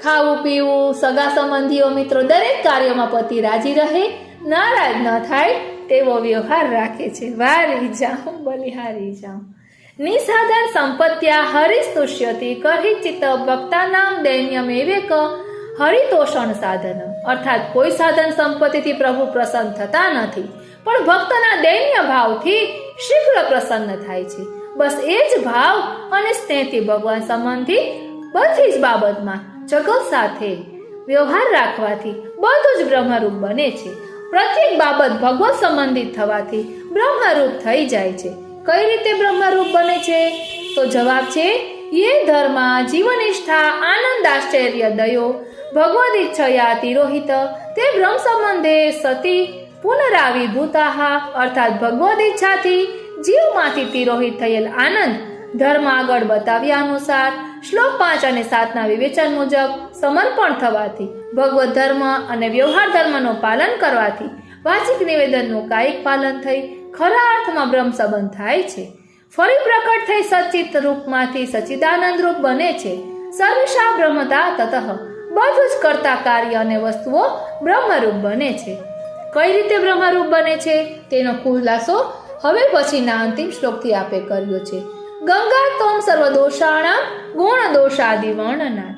ખાવું પીવું, સગા સંબંધીઓ મિત્રો દરેક કાર્યોમાં પતિ રાજી રહે, નારાજ ન થાય તેવો વ્યવહાર રાખે છે. વારી જાઉં બલિહારી જાઉં. નિસાધન સંપત્ત્યા હરિસ્તુષ્યતિ કરહિચિત ભક્તાનામ દૈન્યમ એવેક હરિતોષણ સાધનમ. અર્થાત કોઈ સાધન સંપત્તિથી પ્રભુ પ્રસન્ન થતા નથી, પણ ભક્તના દૈન્ય ભાવથી શીઘ્ર પ્રસન્ન થાય છે. બસ એ જ ભાવ અને સ્નેહથી ભગવાન સંબંધી બધી જ બાબતમાં જગત સાથે વ્યવહાર રાખવાથી બધું જ બ્રહ્મરૂપ બને છે. પ્રત્યેક બાબત ભગવત સંબંધિત થવાથી બ્રહ્મરૂપ થઈ જાય છે. કઈ રીતે બ્રહ્મરૂપ બને છે? તો જવાબ છે, યે ધર્મા જીવનિષ્ઠા આનંદ આશ્ચર્ય દયો ભગવદ ઈચ્છયા તિરોહિત તે બ્રહ્મ સંબંધે સતી પુનરાવિર્ભૂતાઃ. અર્થાત ભગવદ ઈચ્છાથી જીવમાંથી તિરોહિત થયેલ આનંદ ધર્મ આગળ બતાવ્યા અનુસાર શ્લોક 5 અને 7 વિવેચન મુજબ સમર્પણ થવાથી, ભગવત ધર્મ અને વ્યવહાર ધર્મનું પાલન કરવાથી, વાચિક નિવેદનનું કાયિક પાલન થઈ ખરા અર્થમાં બ્રહ્મ સંબંધ થાય છે. ફરી પ્રકટ થઈ સચિત રૂપમાંથી સચિદાનંદ રૂપ બને છે. સર્વશા બ્રહ્મતા તતઃ. બધું જ કરતા કાર્ય અને વસ્તુઓ બ્રહ્મરૂપ બને છે. કઈ રીતે બ્રહ્મરૂપ બને છે તેનો ખુલાસો હવે પછીના અંતિમ શ્લોકથી આપે કર્યો છે. ગંગા તોમ સર્વદોષાણામ ગુણ દોષાદિ વર્ણના.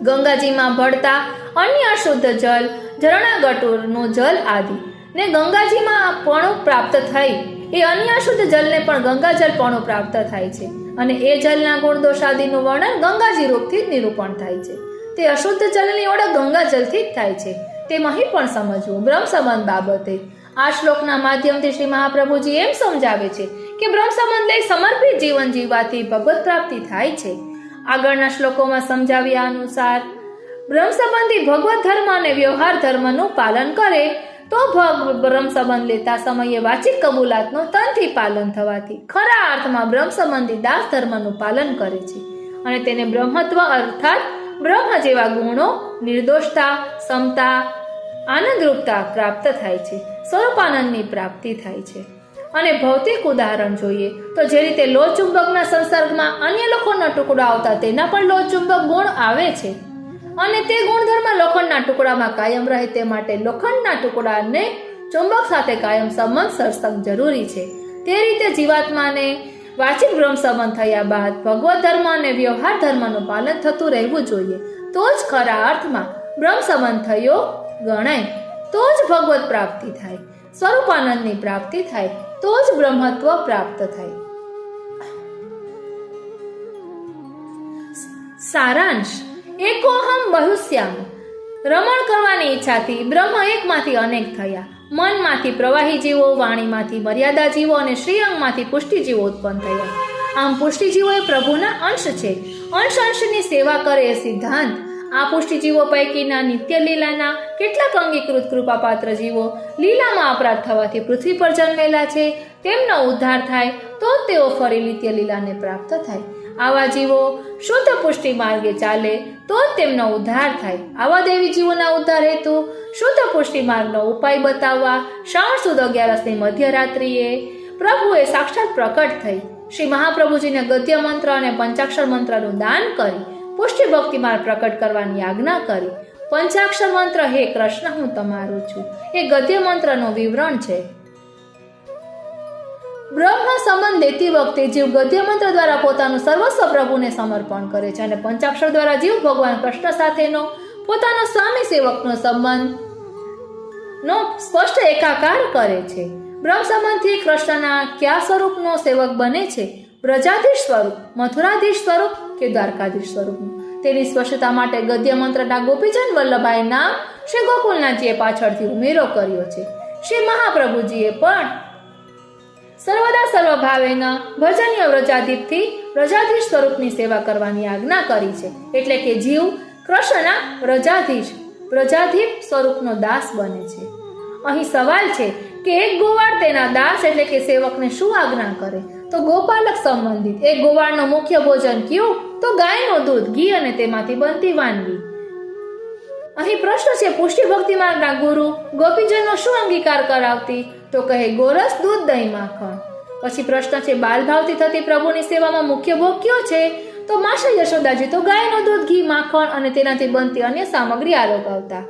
ગંગાજીમાં ભળતા અન્ય શુદ્ધ જલ, ઝરણા ગટુરનું જલ આદિ ને ગંગાજીમાં પણું પ્રાપ્ત થઈ એ અન્ય શુદ્ધ જલને પણ ગંગાજલ પણું પ્રાપ્ત થાય છે, અને એ જલના ગુણ દોષાદિનું વર્ણન ગંગાજી રૂપથી જ નિરૂપણ થાય છે. તે અશુદ્ધ જલની ઓળખ ગંગાજલથી જ થાય છે. તેમ અહીં પણ સમજવું બ્રહ્મ સંબંધ બાબતે. આ શ્લોકના માધ્યમથી શ્રી મહાપ્રભુજી એમ સમજાવે છે કે બ્રહ્મ સંબંધ લઈ સમર્પિત જીવન જીવવાથી ભગવત પ્રાપ્તિ થાય છે. આગળના શ્લોકોમાં સમજાવ્યા અનુસાર બ્રહ્મ સંબંધી ભગવત ધર્મ અને વ્યવહાર ધર્મનું પાલન કરે તો બ્રહ્મ સંબંધ લેતા સમયે વાચિક કબૂલાતનું તનથી પાલન થવાથી ખરા અર્થમાં બ્રહ્મ સંબંધી દાસ ધર્મનું પાલન કરે છે, અને તેને બ્રહ્મત્વ અર્થાત બ્રહ્મ જેવા ગુણો, નિર્દોષતા, સમતા, આનંદરૂપતા પ્રાપ્ત થાય છે. સ્વરૂપાનંદની પ્રાપ્તિ થાય છે. અને ભૌતિક ઉદાહરણ જોઈએ તો જે રીતે લોહ ચુંબકના સંસર્ગમાં અન્ય લોખંડના ટુકડા આવતા તેના પણ લોહ ચુંબક ગુણ આવે છે, અને તે ગુણધર્મ લોખંડના ટુકડામાં કાયમ રહે તે માટે લોખંડના ટુકડાને ચુંબક સાથે કાયમ સંબંધ સત્સંગ જરૂરી છે. તે રીતે જીવાત્માને વાચિક બ્રહ્મ સંબંધ થયા બાદ ભગવત ધર્મ અને વ્યવહાર ધર્મનું પાલન થતું રહેવું જોઈએ. તો જ ખરા અર્થમાં બ્રહ્મ સંબંધ થયો ગણાય, તો જ ભગવત પ્રાપ્તિ થાય, સ્વરૂપાનંદની પ્રાપ્તિ થાય, તો જ બ્રહ્મત્વ પ્રાપ્ત થાય. સારાંશ. એકોહમ બહુશ્યામ. રમણ કરવાની ઈચ્છાથી બ્રહ્મ એકમાંથી અનેક થયા. મનમાંથી પ્રવાહી જીવો, વાણીમાંથી મર્યાદા જીવો અને શ્રીઅંગમાંથી પુષ્ટિ જીવો ઉત્પન્ન થયા. આમ પુષ્ટિ જીવો એ પ્રભુના અંશ છે. અંશ અંશની સેવા કરે એ સિદ્ધાંત આ પુષ્ટિજીવો પૈકીના નિત્ય લીલાના કેટલાક અંગીકૃત કૃપાપાત્ર જીવો લીલામાં અપરાધ થવાથી પૃથ્વી પર જન્મેલા છે, તેમનો ઉદ્ધાર થાય તો તેઓ ફરી નિત્ય લીલાને પ્રાપ્ત થાય. આવા જીવો શુદ્ધ પુષ્ટિ માર્ગે ચાલે તો જ તેમનો ઉદ્ધાર થાય. આવા દેવી જીવોના ઉદ્ધાર હેતુ શુદ્ધ પુષ્ટિ માર્ગનો ઉપાય બતાવવા શ્રાવણ સુદ 11ની મધ્યરાત્રિએ પ્રભુએ સાક્ષાત પ્રકટ થઈ શ્રી મહાપ્રભુજીને ગદ્ય મંત્ર અને પંચાક્ષર મંત્રનું દાન કરી પુષ્ટિ ભક્તિ માર્ગ પ્રકટ કરવાની આજ્ઞા કરી. પંચાક્ષર મંત્ર હે કૃષ્ણ હું તમારો છું એ ગદ્ય મંત્રનું વિવરણ છે. બ્રહ્મ સંબંધ લેતી વખતે જીવ ગદ્ય મંત્ર દ્વારા પોતાનું સર્વસ્વ પ્રભુને સમર્પણ કરે છે અને પંચાક્ષર દ્વારા જીવ ભગવાન કૃષ્ણ સાથેનો પોતાનો સ્વામી સેવકનો સંબંધ નો સ્પષ્ટ એકાકાર કરે છે. બ્રહ્મ સંબંધથી કૃષ્ણના કયા સ્વરૂપનો સેવક બને છે? બ્રજાધીશ સ્વરૂપ, મથુરાધીશ સ્વરૂપ કે દ્વારકાધીશ સ્વરૂપનું? તેની સ્પષ્ટતા માટે ગદ્ય મંત્રના ગોપીજન વલ્લભાઈ નામ શ્રી ગોકુલનાથજીએ પાછળથી ઉમેરો કર્યો છે. શ્રી મહાપ્રભુજીએ પણ સર્વદા સર્વભાવેના ભજનીય વ્રજાધીપથી વ્રજાધીશ સ્વરૂપની સેવા કરવાની આજ્ઞા કરી છે. એટલે કે જીવ કૃષ્ણના વ્રજાધીપ સ્વરૂપનો દાસ બને છે. અહીં સવાલ છે કે એક ગોવાળ તેના દાસ એટલે કે સેવકને શું આજ્ઞા કરે? તો ગોપાલક સંબંધિત એક ગોવાળનો મુખ્ય ભોજન કયું? તો ગાયનું દૂધ, ઘી અને તેમાંથી બનતી વાનગી. અહીં પ્રશ્ન છે, પુષ્ટિ ભક્તિ માર્ગના ગુરુ ગોપીજનનો શું અંગીકાર કરાવતી? તો કહે ગોરસ, દૂધ, દહીં, માખણ. પછી પ્રશ્ન છે, બાલભાવથી થતી પ્રભુની સેવામાં મુખ્ય ભોગ કયો છે? તો માતા યશોદાજી તો ગાયનું દૂધ, ઘી, માખણ અને તેનાથી બનતી અન્ય સામગ્રી આરોગાવતા.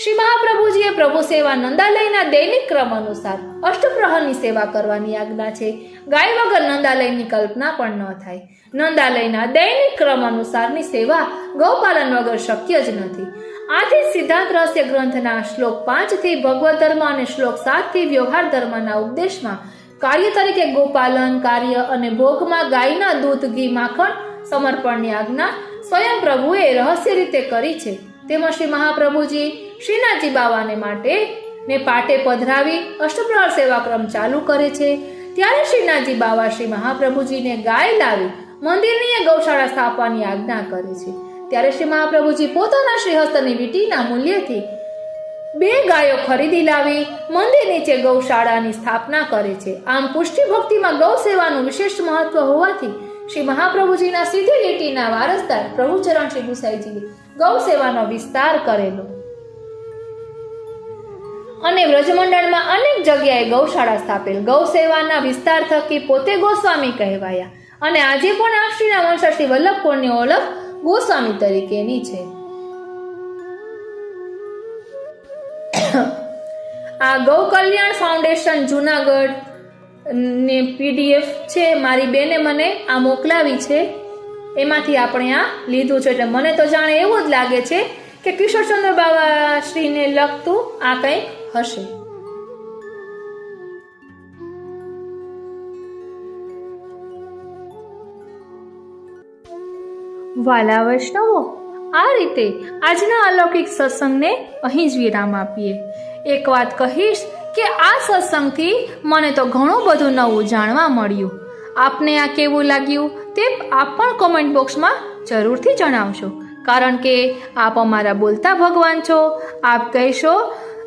શ્રી મહાપ્રભુજીએ પ્રભુ સેવા નંદાલયના દૈનિક ક્રમ અનુસાર અષ્ટપ્રહરની સેવા કરવાની આજ્ઞા છે. ગાય વગર નંદાલયની કલ્પના પણ ન થાય. નંદાલયના દૈનિક ક્રમ અનુસારની સેવા ગૌપાલન વગર શક્ય જ નથી. આથી સિદ્ધાંત રહસ્ય ગ્રંથના શ્લોક 5 થી ભગવત ધર્મ અને શ્લોક 7 થી વ્યવહાર ધર્મના ઉપદેશમાં કાર્ય તરીકે ગોપાલન કાર્ય અને ભોગમાં ગાયના દૂધ, ઘી, માખણ સમર્પણની આજ્ઞા સ્વયં પ્રભુએ રહસ્ય રીતે કરી છે. તેમાં શ્રી મહાપ્રભુજી શ્રીનાથજી બાવાને માટે ને પાટે પધરાવી અષ્ટપ્રહર સેવાક્રમ ચાલુ કરે છે. ત્યારે શ્રીનાથજી બાવા શ્રી મહાપ્રભુજીને ગાય લાવી મંદિરની ગૌશાળા સ્થાપવાની આજ્ઞા કરે છે. ત્યારે શ્રી મહાપ્રભુજી પોતાના શ્રીહસ્તની વીંટીના મૂલ્યથી 2 ગાયો ખરીદી લાવી મંદિર નીચે ગૌશાળાની સ્થાપના કરે છે. આમ પુષ્ટિ ભક્તિમાં ગૌ સેવાનું વિશેષ મહત્વ હોવાથી શ્રી મહાપ્રભુજીના સીધી લીટીના વારસદાર પ્રભુચરણ શ્રી ગુસાઈજીએ ગૌ સેવાનો વિસ્તાર કરેલો અને વ્રજમંડળમાં અનેક જગ્યાએ ગૌશાળા સ્થાપેલ. ગૌ સેવાના વિસ્તાર થકી પોતે ગોસ્વામી કહેવાયા અને આજે પણ આક્ષરીના વંશજ શ્રી વલ્લભકોણની ઓળખ ગોસ્વામી તરીકેની છે. આ ગૌ કલ્યાણ ફાઉન્ડેશન જુનાગઢ ને PDF છે, મારી બેને મને આ મોકલાવી છે, એમાંથી આપણે આ લીધું છે. એટલે મને તો જાણે એવું જ લાગે છે કે કિશોરચંદ્ર બાવા શ્રીને લગતું આ કંઈક હશે. વાલા વૈષ્ણવો, આ રીતે આજના અલૌકિક સત્સંગને અહીં જ વિરામ આપીએ. એક વાત કહીશ કે આ સત્સંગથી મને તો ઘણું બધું નવું જાણવા મળ્યું. આપને આ કેવું લાગ્યું તે આપ પણ કોમેન્ટ બોક્સમાં જરૂરથી જણાવશો, કારણ કે આપ અમારા બોલતા ભગવાન છો. આપ કહેશો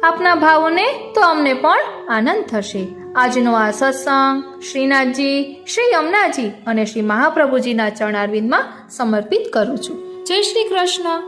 આપના ભાવોને તો અમને પણ આનંદ થશે. આજનો આ સત્સંગ શ્રીનાથજી, શ્રી યમુનાજી અને શ્રી મહાપ્રભુજીના ચરણારવિંદમાં સમર્પિત કરું છું. જય શ્રી કૃષ્ણ.